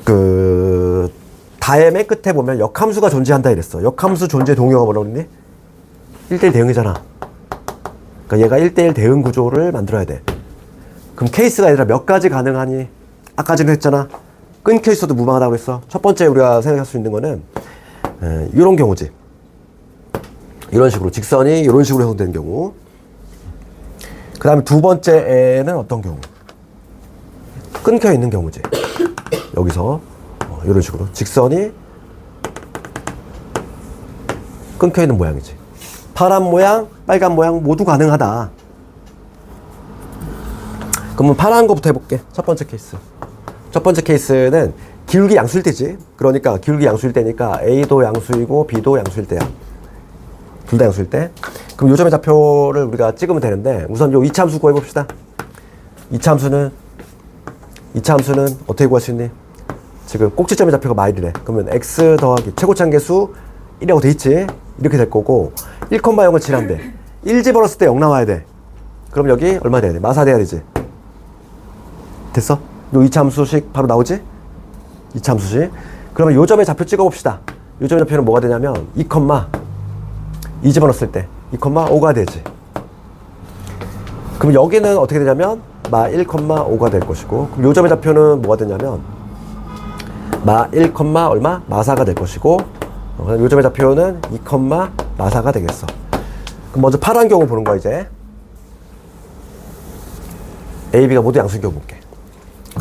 그 다의 맨 끝에 보면 역함수가 존재한다 이랬어. 역함수 존재 동요가 뭐라고 그랬니? 1대1 대응이잖아. 그러니까 얘가 1대1 대응 구조를 만들어야 돼. 그럼 케이스가 아니라 몇 가지 가능하니? 아까지는 했잖아. 끊겨 있어도 무방하다고 했어. 첫 번째 우리가 생각할 수 있는 거는 이런 경우지. 이런 식으로 직선이 이런 식으로 형성되는 경우. 그 다음에 두 번째는 어떤 경우? 끊겨 있는 경우지. 여기서 이런 식으로 직선이 끊겨 있는 모양이지. 파란 모양, 빨간 모양 모두 가능하다. 그러면 파란 거부터 해볼게. 첫 번째 케이스. 첫 번째 케이스는 기울기 양수일 때지. 그러니까 기울기 양수일 때니까 A도 양수이고 B도 양수일 때야. 둘 다 양수일 때. 그럼 요점의 좌표를 우리가 찍으면 되는데 우선 요 2차 함수 구해봅시다. 2차 함수는 어떻게 구할 수 있니? 지금 꼭지점의 좌표가 마일이래. 그러면 x 더하기 최고차항 개수 1이라고 돼 있지? 이렇게 될 거고 1,0을 칠한대. 1 집어넣었을 때 0 나와야 돼. 그럼 여기 얼마 돼야 돼? 마사 돼야 되지. 됐어? 요 2차 함수식 바로 나오지? 2차 함수식. 그러면 요점의 좌표 찍어봅시다. 요점의 좌표는 뭐가 되냐면 2 집어넣었을 때 2,5가 되지. 그럼 여기는 어떻게 되냐면 마 1,5가 될 것이고, 그럼 요점의 좌표는 뭐가 되냐면 마 1, 얼마? 마사가 될 것이고, 요점의 좌표는 2, 마사가 되겠어. 그럼 먼저 파란 경우 보는 거야. 이제 A, B가 모두 양수인 경우 볼게.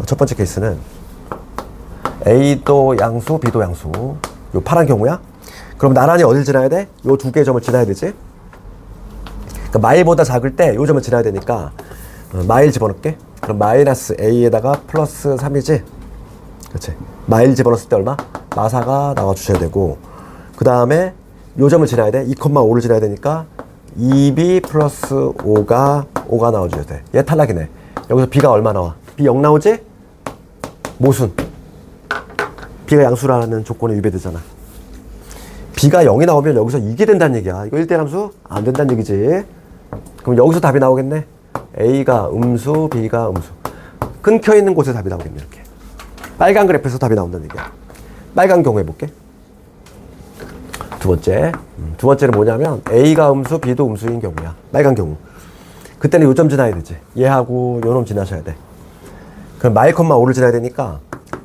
첫 번째 케이스는 A도 양수, B도 양수. 요 파란 경우야. 그럼 나란히 어딜 지나야 돼? 요 두 개의 점을 지나야 되지. 그러니까 마일보다 작을 때 요 점을 지나야 되니까 마일 집어넣을게. 그럼 마이너스 A에다가 플러스 3이지. 그렇지. 마일 집어넣었을 때 얼마? 마사가 나와주셔야 되고, 그 다음에 요 점을 지나야 돼. 2,5를 지나야 되니까 2B 플러스 5가 나와줘야 돼. 얘 탈락이네. 여기서 B가 얼마 나와? B 0 나오지? 모순. B가 양수라는 조건에 위배되잖아. B가 0이 나오면 여기서 이게 된다는 얘기야. 이거 1대1 함수? 안 된다는 얘기지. 그럼 여기서 답이 나오겠네. A가 음수, B가 음수. 끊겨 있는 곳에 답이 나오겠네. 이렇게. 빨간 그래프에서 답이 나온다는 얘기야. 빨간 경우 해볼게. 두 번째. 두 번째는 뭐냐면 A가 음수, B도 음수인 경우야. 빨간 경우. 그때는 요점 지나야 되지. 얘하고 요놈 지나셔야 돼. 그럼 마일, 5를 지나야 되니까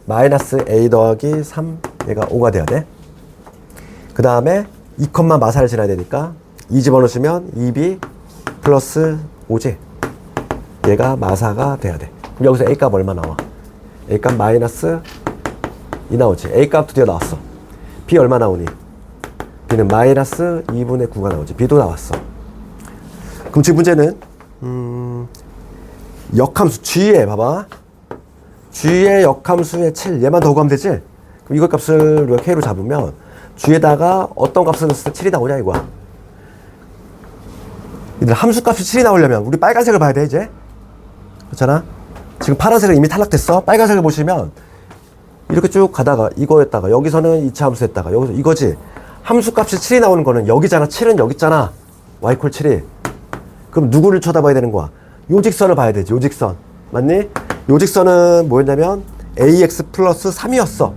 마이너스 A 더하기 3, 얘가 5가 돼야 돼. 그 다음에 2, 마사를 지나야 되니까 2 집어넣으시면 2B 플러스 5지. 얘가 마사가 돼야 돼. 그럼 여기서 A값 얼마 나와? A값 마이너스 2 나오지. A값 드디어 나왔어. B 얼마 나오니? B는 마이너스 2분의 9가 나오지. B도 나왔어. 그럼 지금 문제는 역함수 G에 봐봐. G의 역함수의 7 얘만 더 구하면 되지? 그럼 이거 값을 우리가 K로 잡으면 G에다가 어떤 값을 넣었을 때 7이 나오냐 이거야. 얘들 함수값이 7이 나오려면 우리 빨간색을 봐야 돼 이제. 그렇잖아. 지금 파란색은 이미 탈락됐어. 빨간색을 보시면 이렇게 쭉 가다가 이거였다가 여기서는 2차 함수 했다가 여기서 이거지. 함수값이 7이 나오는 거는 여기잖아. 7은 여기 있잖아. y 콜 7이. 그럼 누구를 쳐다봐야 되는 거야? 요직선을 봐야 되지. 요직선. 맞니? 요직선은 뭐였냐면 ax 플러스 3이었어.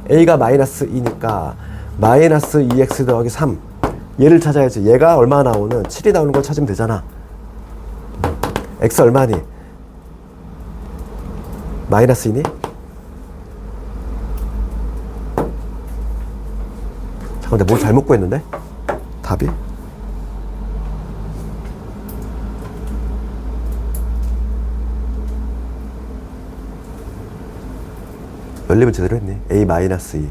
a가 마이너스 2니까 마이너스 2x 더하기 3. 얘를 찾아야지. 얘가 얼마 나오는 7이 나오는 걸 찾으면 되잖아. x 얼마니? 마이너스 2니? 잠깐, 내가 뭘 잘못 구했는데? 답이? 연립은 제대로 했니? a 마이너스 2.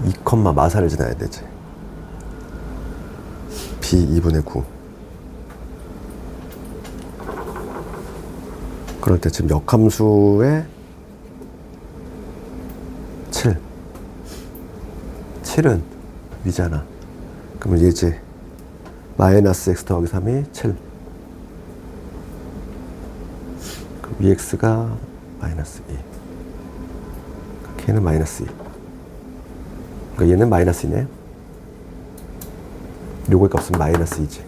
이 컴마 마사를 지나야 되지. b 2분의 9. 그럴 때 지금 역함수에 7. 7은 위잖아. 그러면 얘지. 마이너스 x 더하기 3이 7. 그럼 2x가 마이너스 2. 걔는 마이너스 2. 그러니까 얘는 마이너스 2네. 요거의 값은 마이너스 2지.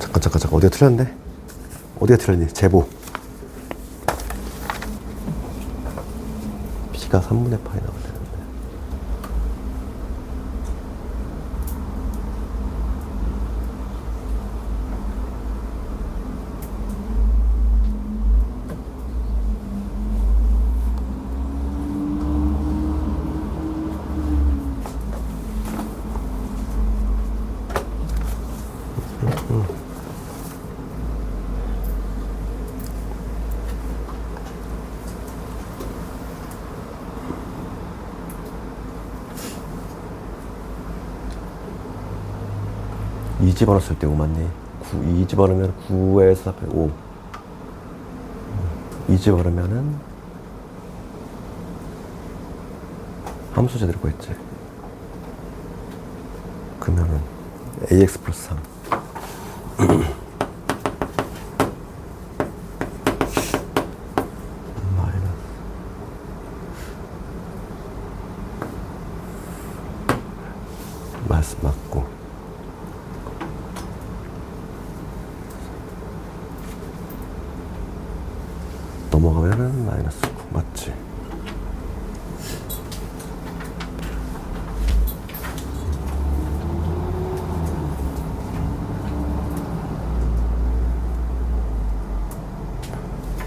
잠깐. 어디가 틀렸네? 어디가 틀렸니? 제보. b가 3분의 파이 나와야 되는데. 이 집어넣었을 때 5 맞니? 2 집어넣으면 9에서 5. 2 집어넣으면은 함수 제대로 구했지. 그러면은 ax 플러스 3. 마이너스 맞고. 넘어가면은 마이너스 9 맞지?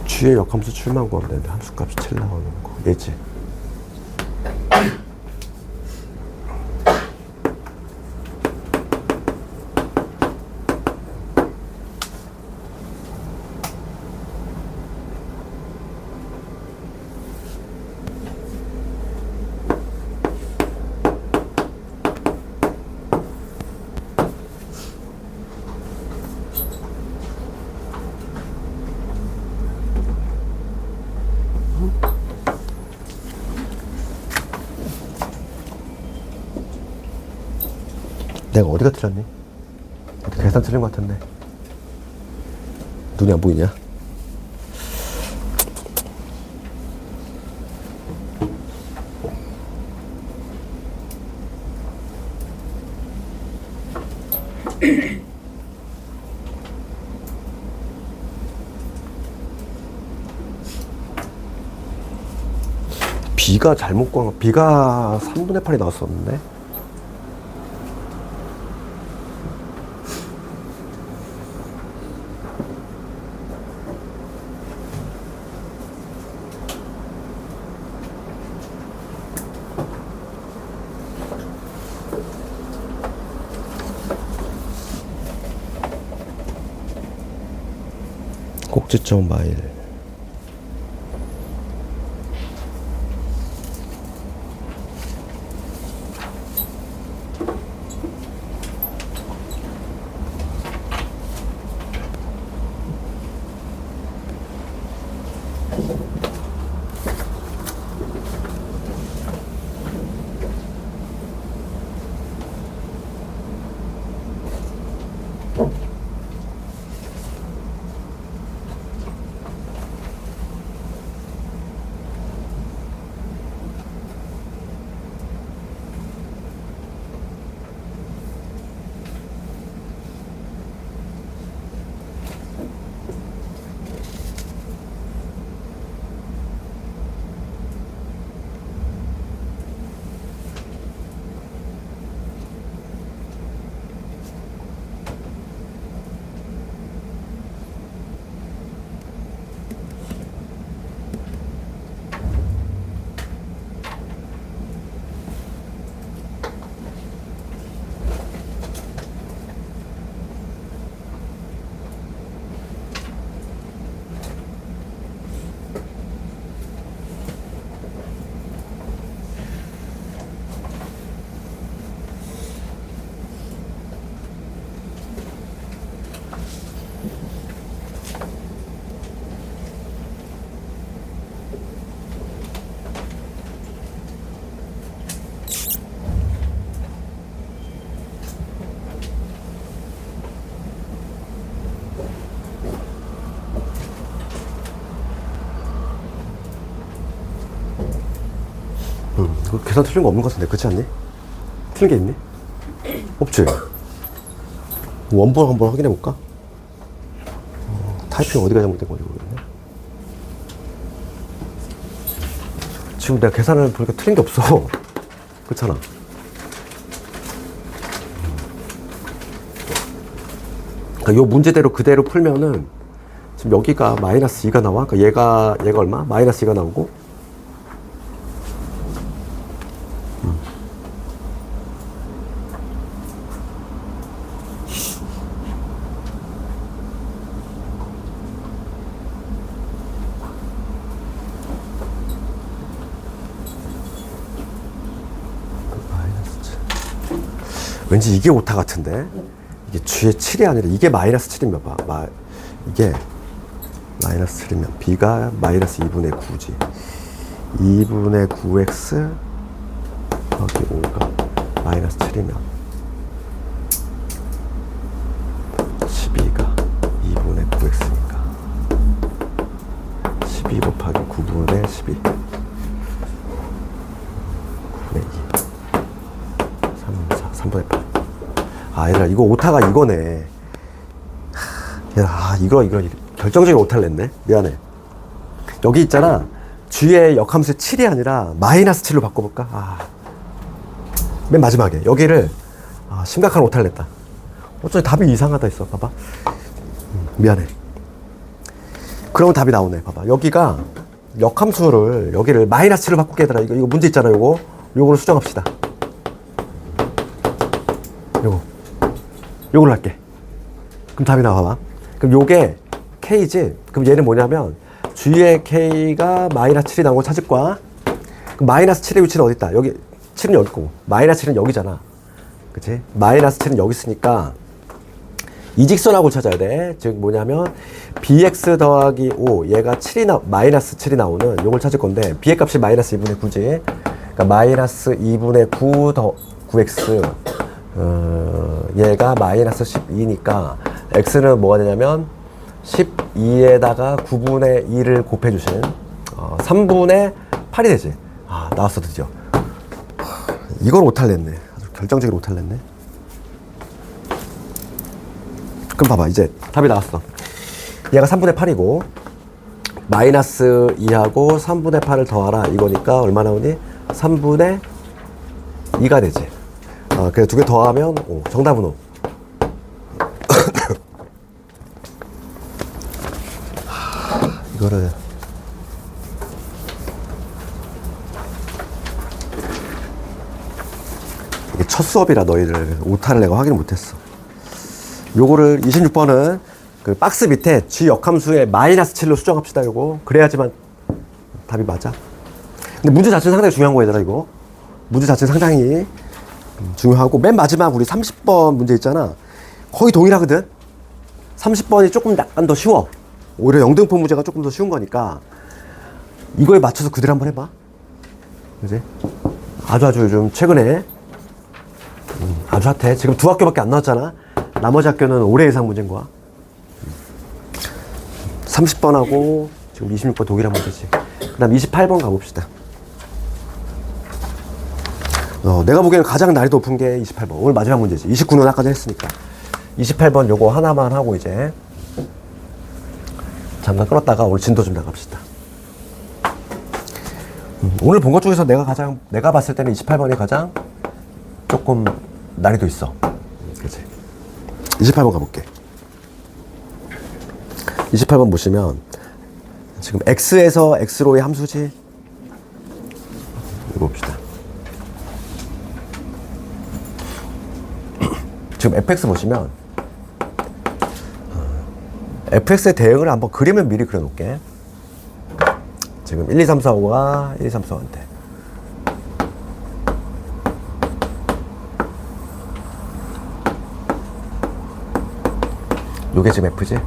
G의 역함수 출만 구하면 되는데 함수값이 7 나오는 거 얘지? 내가 어디가 틀렸니? 계산 틀린 것 같은데 눈이 안 보이냐? B가 잘못 구한 거. B가 3분의 8이 나왔었는데 꼭지점 마일. 이거 계산 틀린 거 없는 것 같은데, 그렇지 않니? 틀린 게 있니? 없지? 원본 한번 확인해 볼까? 타이핑 어디가 잘못된 건지 모르겠네. 지금 내가 계산을 보니까 틀린 게 없어. 그렇잖아. 그러니까 요 문제대로 그대로 풀면은 지금 여기가 마이너스 2가 나와. 그러니까 얘가 얼마? 마이너스 2가 나오고. 왠지 이게 오타 같은데? 이게 G의 7이 아니라 이게 마이너스 7이면 봐. 이게 마이너스 7이면 B가 마이너스 2분의 9지. 2분의 9x 여기 5가 마이너스 7이면 12가 2분의 9x니까 12 곱하기 9분의 12 9분의 2 3분의 8. 아, 얘들아, 이거 오타가 이거네. 야, 이거 결정적인 오타를 냈네. 미안해. 여기 있잖아. G의 역함수 7이 아니라 마이너스 7로 바꿔볼까? 맨 마지막에. 여기를, 심각한 오타를 냈다. 어쩌니 답이 이상하다 했어. 봐봐. 미안해. 그러면 답이 나오네. 봐봐. 여기가 역함수를, 여기를 마이너스 7로 바꾸게 하더라. 이거 문제 있잖아. 요거를 수정합시다. 요걸로 할게. 그럼 답이 나와봐. 그럼 요게 K지? 그럼 얘는 뭐냐면 G의 K가 마이너스 7이 나온 걸 찾을 거야. 그럼 마이너스 7의 위치는 어디 있다? 여기 7은 여기 있고 마이너스 7은 여기잖아. 그치? 마이너스 7은 여기 있으니까 이 직선하고 찾아야 돼. 즉 뭐냐면 bx 더하기 5 얘가 7이 마이너스 7이 나오는 요걸 찾을 건데 b의 값이 마이너스 2분의 9지. 그러니까 마이너스 2분의 9 더 9x 얘가 마이너스 12니까 x는 뭐가 되냐면 12에다가 9분의 2를 곱해주신 3분의 8이 되지. 나왔어 드디어. 이걸 오탈 냈네. 아주 결정적인 오탈 냈네. 그럼 봐봐, 이제 답이 나왔어. 얘가 3분의 8이고 마이너스 2하고 3분의 8을 더하라 이거니까 얼마 나오니? 3분의 2가 되지. 그래 두 개 더하면 5. 정답은 5. 이거를 이게 첫 수업이라 너희들 오타를 내가 확인을 못했어. 요거를 26번은 그 박스 밑에 G 역함수에 마이너스 7로 수정합시다. 요거 그래야지만 답이 맞아. 근데 문제 자체는 상당히 중요한 거 얘들아. 이거 문제 자체는 상당히 중요하고 맨 마지막 우리 30번 문제 있잖아. 거의 동일하거든. 30번이 조금 약간 더 쉬워. 오히려 영등포 문제가 조금 더 쉬운 거니까 이거에 맞춰서 그대로 한번 해봐. 그지? 아주 요즘 최근에 아주 핫해. 지금 2학교밖에 안 나왔잖아. 나머지 학교는 올해 예상 문제인 거야. 30번하고 지금 26번 동일한 문제지. 그 다음 28번 가봅시다. 내가 보기에는 가장 난이도 높은 게 28번. 오늘 마지막 문제지. 29는 아까 전에 했으니까. 28번 요거 하나만 하고 이제 잠깐 끊었다가 오늘 진도 좀 나갑시다. 오늘 본 것 중에서 내가 봤을 때는 28번이 가장 조금 난이도 있어. 그치? 28번 가볼게. 28번 보시면 지금 x에서 x로의 함수지. 이거 봅시다. 지금 fx 보시면 fx의 대응을 한번 그림을 미리 그려놓을게. 지금 1, 2, 3, 4, 5가 1, 2, 3, 4한테 요게 지금 f지.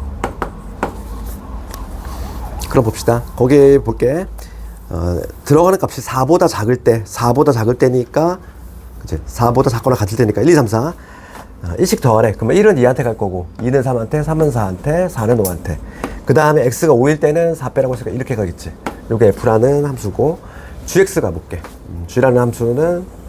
그럼 봅시다. 거기 볼게. 들어가는 값이 4보다 작을 때니까 그치? 4보다 작거나 같을 때니까 1, 2, 3, 4 1씩 더하래. 그러면 1은 2한테 갈 거고 2는 3한테, 3은 4한테, 4는 5한테. 그 다음에 x가 5일 때는 4 빼라고 했으니까 이렇게 가겠지. 요게 f라는 함수고 gx 가볼게. g라는 함수는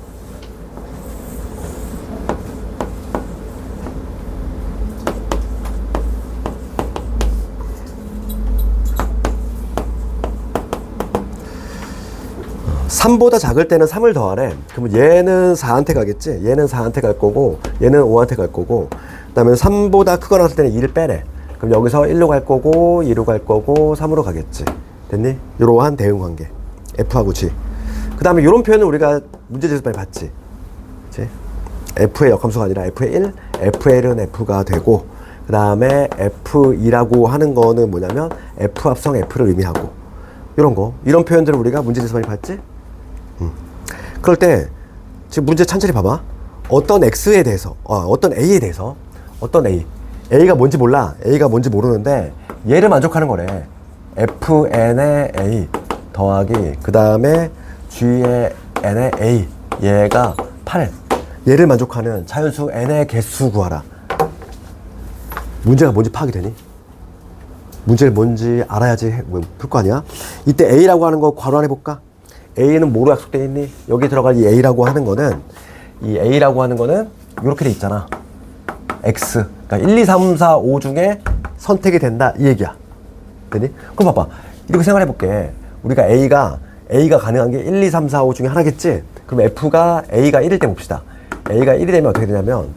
3보다 작을 때는 3을 더하래. 그러면 얘는 4한테 가겠지? 얘는 4한테 갈 거고 얘는 5한테 갈 거고 그 다음에 3보다 크거나 할 때는 2를 빼래. 그럼 여기서 1로 갈 거고 2로 갈 거고 3으로 가겠지. 됐니? 이러한 대응 관계 F하고 G. 그 다음에 이런 표현은 우리가 문제집에서 많이 봤지. 그치? F의 역함수가 아니라 F의 1, F의 1은 F가 되고 그 다음에 F2라고 하는 거는 뭐냐면 F 합성 F를 의미하고 이런 거 이런 표현들을 우리가 문제집에서 많이 봤지? 그럴 때 지금 문제 천천히 봐봐. 어떤 X에 대해서 어떤 A에 대해서 어떤 A가 뭔지 몰라. A가 뭔지 모르는데 얘를 만족하는 거래. Fn의 A 더하기 그 다음에 G의 n의 A 얘가 8 얘를 만족하는 자연수 n의 개수 구하라. 문제가 뭔지 파악이 되니? 문제를 뭔지 알아야지 풀 거 아니야? 이때 A라고 하는 거 괄호 안에 볼까? A는 뭐로 약속되어 있니? 여기 들어갈 이 A라고 하는 거는 이 A라고 하는 거는 이렇게 돼 있잖아. X 그러니까 1, 2, 3, 4, 5 중에 선택이 된다 이 얘기야. 되니? 그럼 봐봐 이렇게 생각해 볼게. 우리가 A가 가능한 게 1, 2, 3, 4, 5 중에 하나겠지? 그럼 F가 A가 1일 때 봅시다. A가 1이 되면 어떻게 되냐면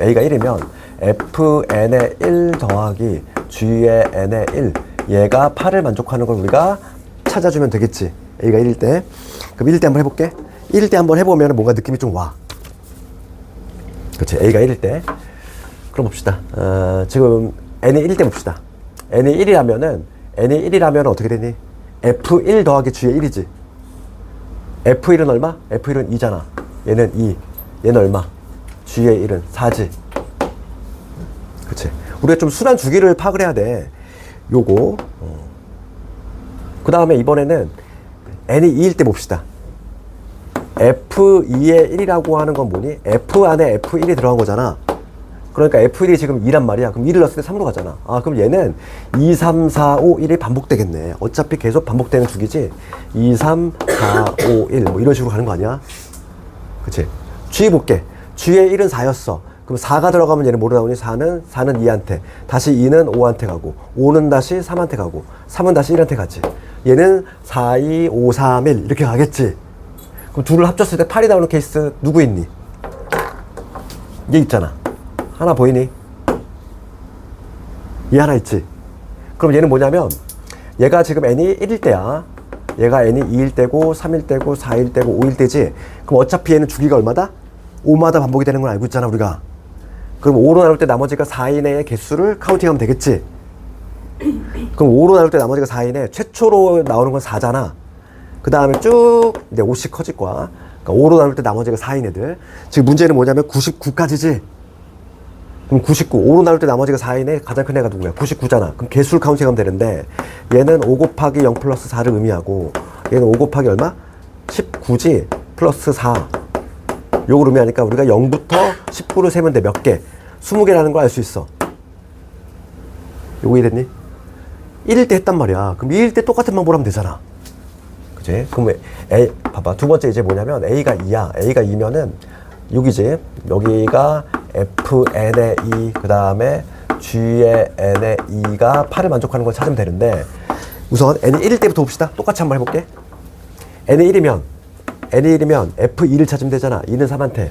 A가 1이면 Fn의 1 더하기 G의 n의 1 얘가 8을 만족하는 걸 우리가 찾아주면 되겠지. A가 1일 때. 그럼 1일 때 한번 해볼게. 1일 때 한번 해보면 뭔가 느낌이 좀 와. 그렇지. A가 1일 때. 그럼 봅시다. 지금 N이 1일 때 봅시다. N이 1이라면 어떻게 되니? F1 더하기 G의 1이지. F1은 얼마? F1은 2잖아. 얘는 2. 얘는 얼마? G의 1은 4지. 그치. 우리가 좀 순환 주기를 파악을 해야 돼. 요거. 그 다음에 이번에는 n이 2일 때 봅시다. F2의 1이라고 하는 건 뭐니? F 안에 F1이 들어간 거잖아. 그러니까 F1이 지금 2란 말이야. 그럼 2를 넣었을 때 3으로 가잖아. 그럼 얘는 2, 3, 4, 5, 1이 반복되겠네. 어차피 계속 반복되는 주기지. 2, 3, 4, 5, 1 뭐 이런 식으로 가는 거 아니야? 그치? G 볼게. G의 1은 4였어. 그럼 4가 들어가면 얘는 뭐로 나오니? 4는 2한테. 다시 2는 5한테 가고 5는 다시 3한테 가고 3은 다시 1한테 가지. 얘는 4, 2, 5, 3, 1 이렇게 가겠지. 그럼 둘을 합쳤을 때 8이 나오는 케이스 누구 있니? 얘 있잖아. 하나 보이니? 얘 하나 있지. 그럼 얘는 뭐냐면 얘가 지금 n이 1일 때야. 얘가 n이 2일 때고 3일 때고 4일 때고 5일 때지. 그럼 어차피 얘는 주기가 얼마다? 5마다 반복이 되는 걸 알고 있잖아 우리가. 그럼 5로 나눌 때 나머지가 4인의 개수를 카운팅하면 되겠지. 그럼 5로 나눌 때 나머지가 4인에 최초로 나오는 건 4잖아. 그 다음에 쭉 이제 5씩 커질 거야. 그러니까 5로 나눌 때 나머지가 4인 애들. 지금 문제는 뭐냐면 99까지지. 그럼 99, 5로 나눌 때 나머지가 4인에 가장 큰 애가 누구야? 99잖아. 그럼 개수를 카운팅하면 되는데 얘는 5 곱하기 0 플러스 4를 의미하고 얘는 5 곱하기 얼마? 19지 플러스 4 요걸 의미하니까 우리가 0부터 19를 세면 돼. 몇 개? 20개라는 걸 알 수 있어. 요거 이해됐니? 1일 때 했단 말이야. 그럼 2일 때 똑같은 방법으로 하면 되잖아. 그치? 그럼 봐봐. 두 번째 이제 뭐냐면 A가 2야. A가 2면은 여기지. 여기가 Fn의 2, 그 다음에 G의 n의 2가 8을 만족하는 걸 찾으면 되는데 우선 n이 1일 때부터 봅시다. 똑같이 한번 해볼게. n이 1이면 F2를 찾으면 되잖아. 2는 3한테.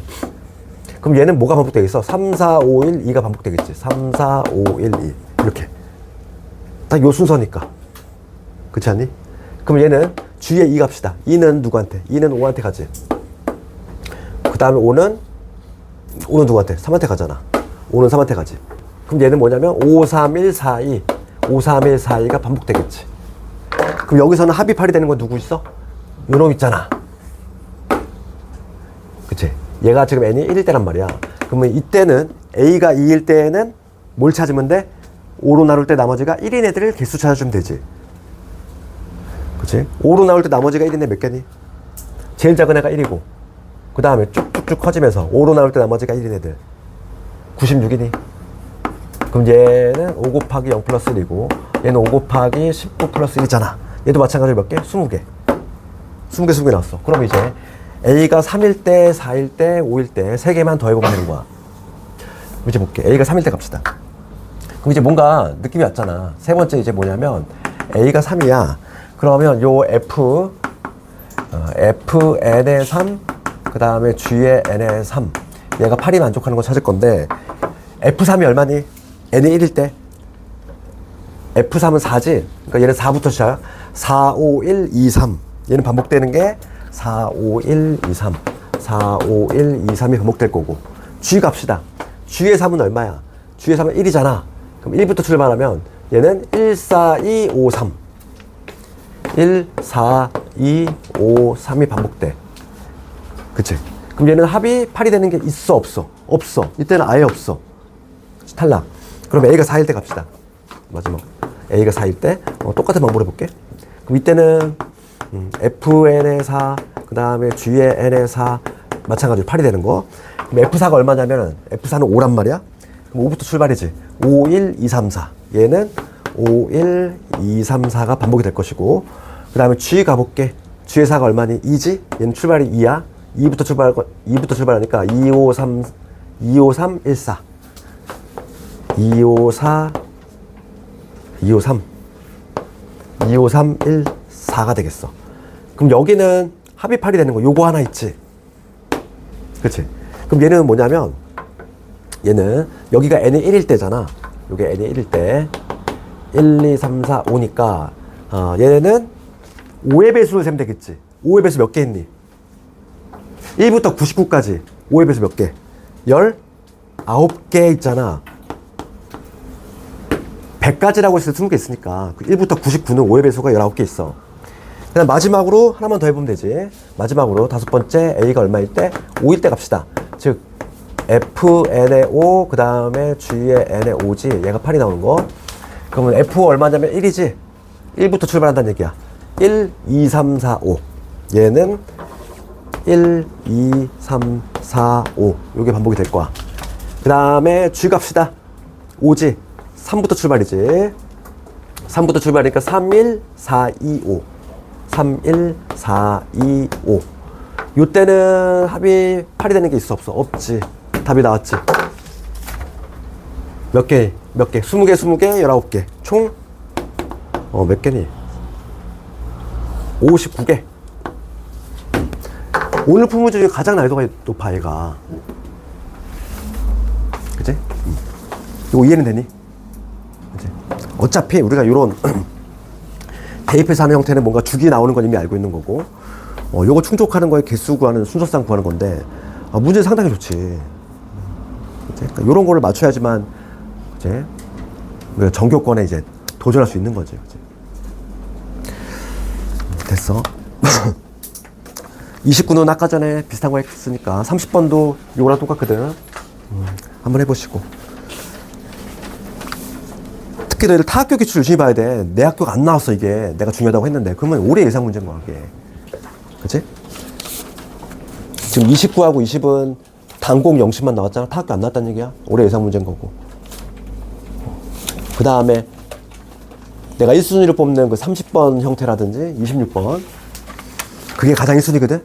그럼 얘는 뭐가 반복되어 있어? 3, 4, 5, 1, 2가 반복되겠지. 3, 4, 5, 1, 2 이렇게. 딱 요 순서니까. 그렇지 않니? 그럼 얘는 G의 2 갑시다. 2는 누구한테? 2는 5한테 가지. 그 다음에 5는 누구한테? 3한테 가잖아. 5는 3한테 가지. 그럼 얘는 뭐냐면 5, 3, 1, 4, 2 5, 3, 1, 4, 2가 반복되겠지. 그럼 여기서는 합이 8이 되는 건 누구 있어? 요놈 있잖아. 그치? 얘가 지금 n이 1일 때란 말이야. 그러면 이때는 A가 2일 때는 뭘 찾으면 돼? 5로 나눌 때 나머지가 1인 애들을 개수 찾아주면 되지. 그치? 5로 나눌 때 나머지가 1인 애 몇 개니? 제일 작은 애가 1이고 그 다음에 쭉쭉쭉 커지면서 5로 나눌 때 나머지가 1인 애들 96이니? 그럼 얘는 5 곱하기 0 플러스 1이고 얘는 5 곱하기 19 플러스 1이잖아. 얘도 마찬가지로 몇 개? 20개. 20개, 20개 나왔어. 그럼 이제 A가 3일 때, 4일 때, 5일 때 3개만 더해보면 되는 거야. 이제 볼게. A가 3일 때 갑시다. 그럼 이제 뭔가 느낌이 왔잖아. 세 번째 이제 뭐냐면 A가 3이야. 그러면 요 Fn의 3, 그 다음에 G의 n의 3. 얘가 8이 만족하는 거 찾을 건데 F3이 얼마니? n이 1일 때. F3은 4지? 그러니까 얘는 4부터 시작. 4, 5, 1, 2, 3. 얘는 반복되는 게 4, 5, 1, 2, 3. 4, 5, 1, 2, 3이 반복될 거고. G 값이다. G의 3은 얼마야? G의 3은 1이잖아. 그럼 1부터 출발하면 얘는 1, 4, 2, 5, 3. 1, 4, 2, 5, 3이 반복돼. 그치? 그럼 얘는 합이 8이 되는 게 있어, 없어? 없어. 이때는 아예 없어. 탈락. 그럼 A가 4일 때 갑시다. 마지막. A가 4일 때 똑같은 방법으로 해볼게. 그럼 이때는 Fn의 4, 그 다음에 G의 n의 4 마찬가지로 8이 되는 거. 그럼 F4가 얼마냐면 F4는 5란 말이야. 그럼 5부터 출발이지. 5, 1, 2, 3, 4. 얘는 5, 1, 2, 3, 4가 반복이 될 것이고, 그 다음에 G 가볼게. G의 4가 얼마니? 2지? 얘는 출발이 2야. 2부터 출발하니까 2, 5, 3, 2, 5, 3, 1, 4. 2, 5, 4, 2, 5, 3. 2, 5, 3, 1, 4가 되겠어. 그럼 여기는 합이 8이 되는 거 요거 하나 있지. 그치? 그럼 얘는 뭐냐면 얘는 여기가 n이 1일 때잖아. 요게 n이 1일 때 1, 2, 3, 4, 5니까 얘는 5의 배수를 세면 되겠지. 5의 배수 몇 개 있니? 1부터 99까지 5의 배수 몇 개? 19개 있잖아. 100가지라고 했을 때 20개 있으니까 1부터 99는 5의 배수가 19개 있어. 그 다음 마지막으로 하나만 더 해보면 되지. 마지막으로 다섯 번째 A가 얼마일 때? 5일 때 갑시다. 즉 Fn의 5, 그 다음에 G의 n의 5지. 얘가 8이 나오는 거. 그러면 F 얼마냐면 1이지. 1부터 출발한다는 얘기야. 1, 2, 3, 4, 5. 얘는 1, 2, 3, 4, 5. 요게 반복이 될 거야. 그 다음에 G 값이다. 5지. 3부터 출발이지. 3부터 출발이니까 3, 1, 4, 2, 5. 3, 1, 4, 2, 5. 요때는 합이 8이 되는 게 있어, 없어? 없지. 답이 나왔지. 몇 개? 20개, 20개, 19개. 총? 몇 개니? 59개. 오늘 품목 중에 가장 난이도가 높아, 얘가. 그치? 이거 이해는 되니? 그치? 어차피 우리가 요런 대입해서 하는 형태는 뭔가 주기 나오는 건 이미 알고 있는 거고, 요거 충족하는 거에 개수 구하는 순서상 구하는 건데, 문제는 상당히 좋지. 그러니까 요런 거를 맞춰야지만, 이제, 전교권에 이제 도전할 수 있는 거지. 그치? 됐어. 29는 아까 전에 비슷한 거 했으니까, 30번도 요거랑 똑같거든. 한번 해보시고. 특히 너희들 타학교 기출 열심히 봐야 돼. 내 학교가 안 나왔어, 이게. 내가 중요하다고 했는데. 그러면 올해 예상 문제인 거야, 이게. 그치? 지금 29하고 20은 단공 0심만 나왔잖아. 타학교 안 나왔다는 얘기야. 올해 예상 문제인 거고. 그 다음에 내가 1순위로 뽑는 그 30번 형태라든지 26번. 그게 가장 1순위거든?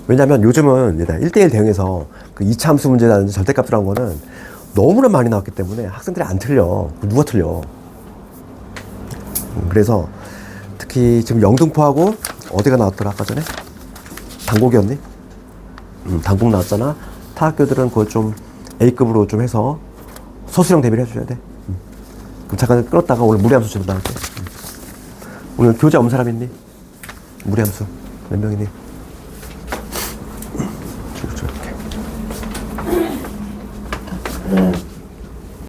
왜냐면 요즘은 1대1 대응해서 그 2차 함수 문제라든지 절대값이라는 거는 너무나 많이 나왔기 때문에 학생들이 안 틀려. 누가 틀려? 그래서 특히 지금 영등포하고 어디가 나왔더라 아까 전에? 단곡이었니? 단곡 나왔잖아. 타 학교들은 그걸 좀 A급으로 좀 해서 서술형 대비를 해줘야 돼. 그럼 잠깐 끌었다가 오늘 무리함수 준다 할게. 오늘 교재 없는 사람 있니? 무리함수 몇 명이니?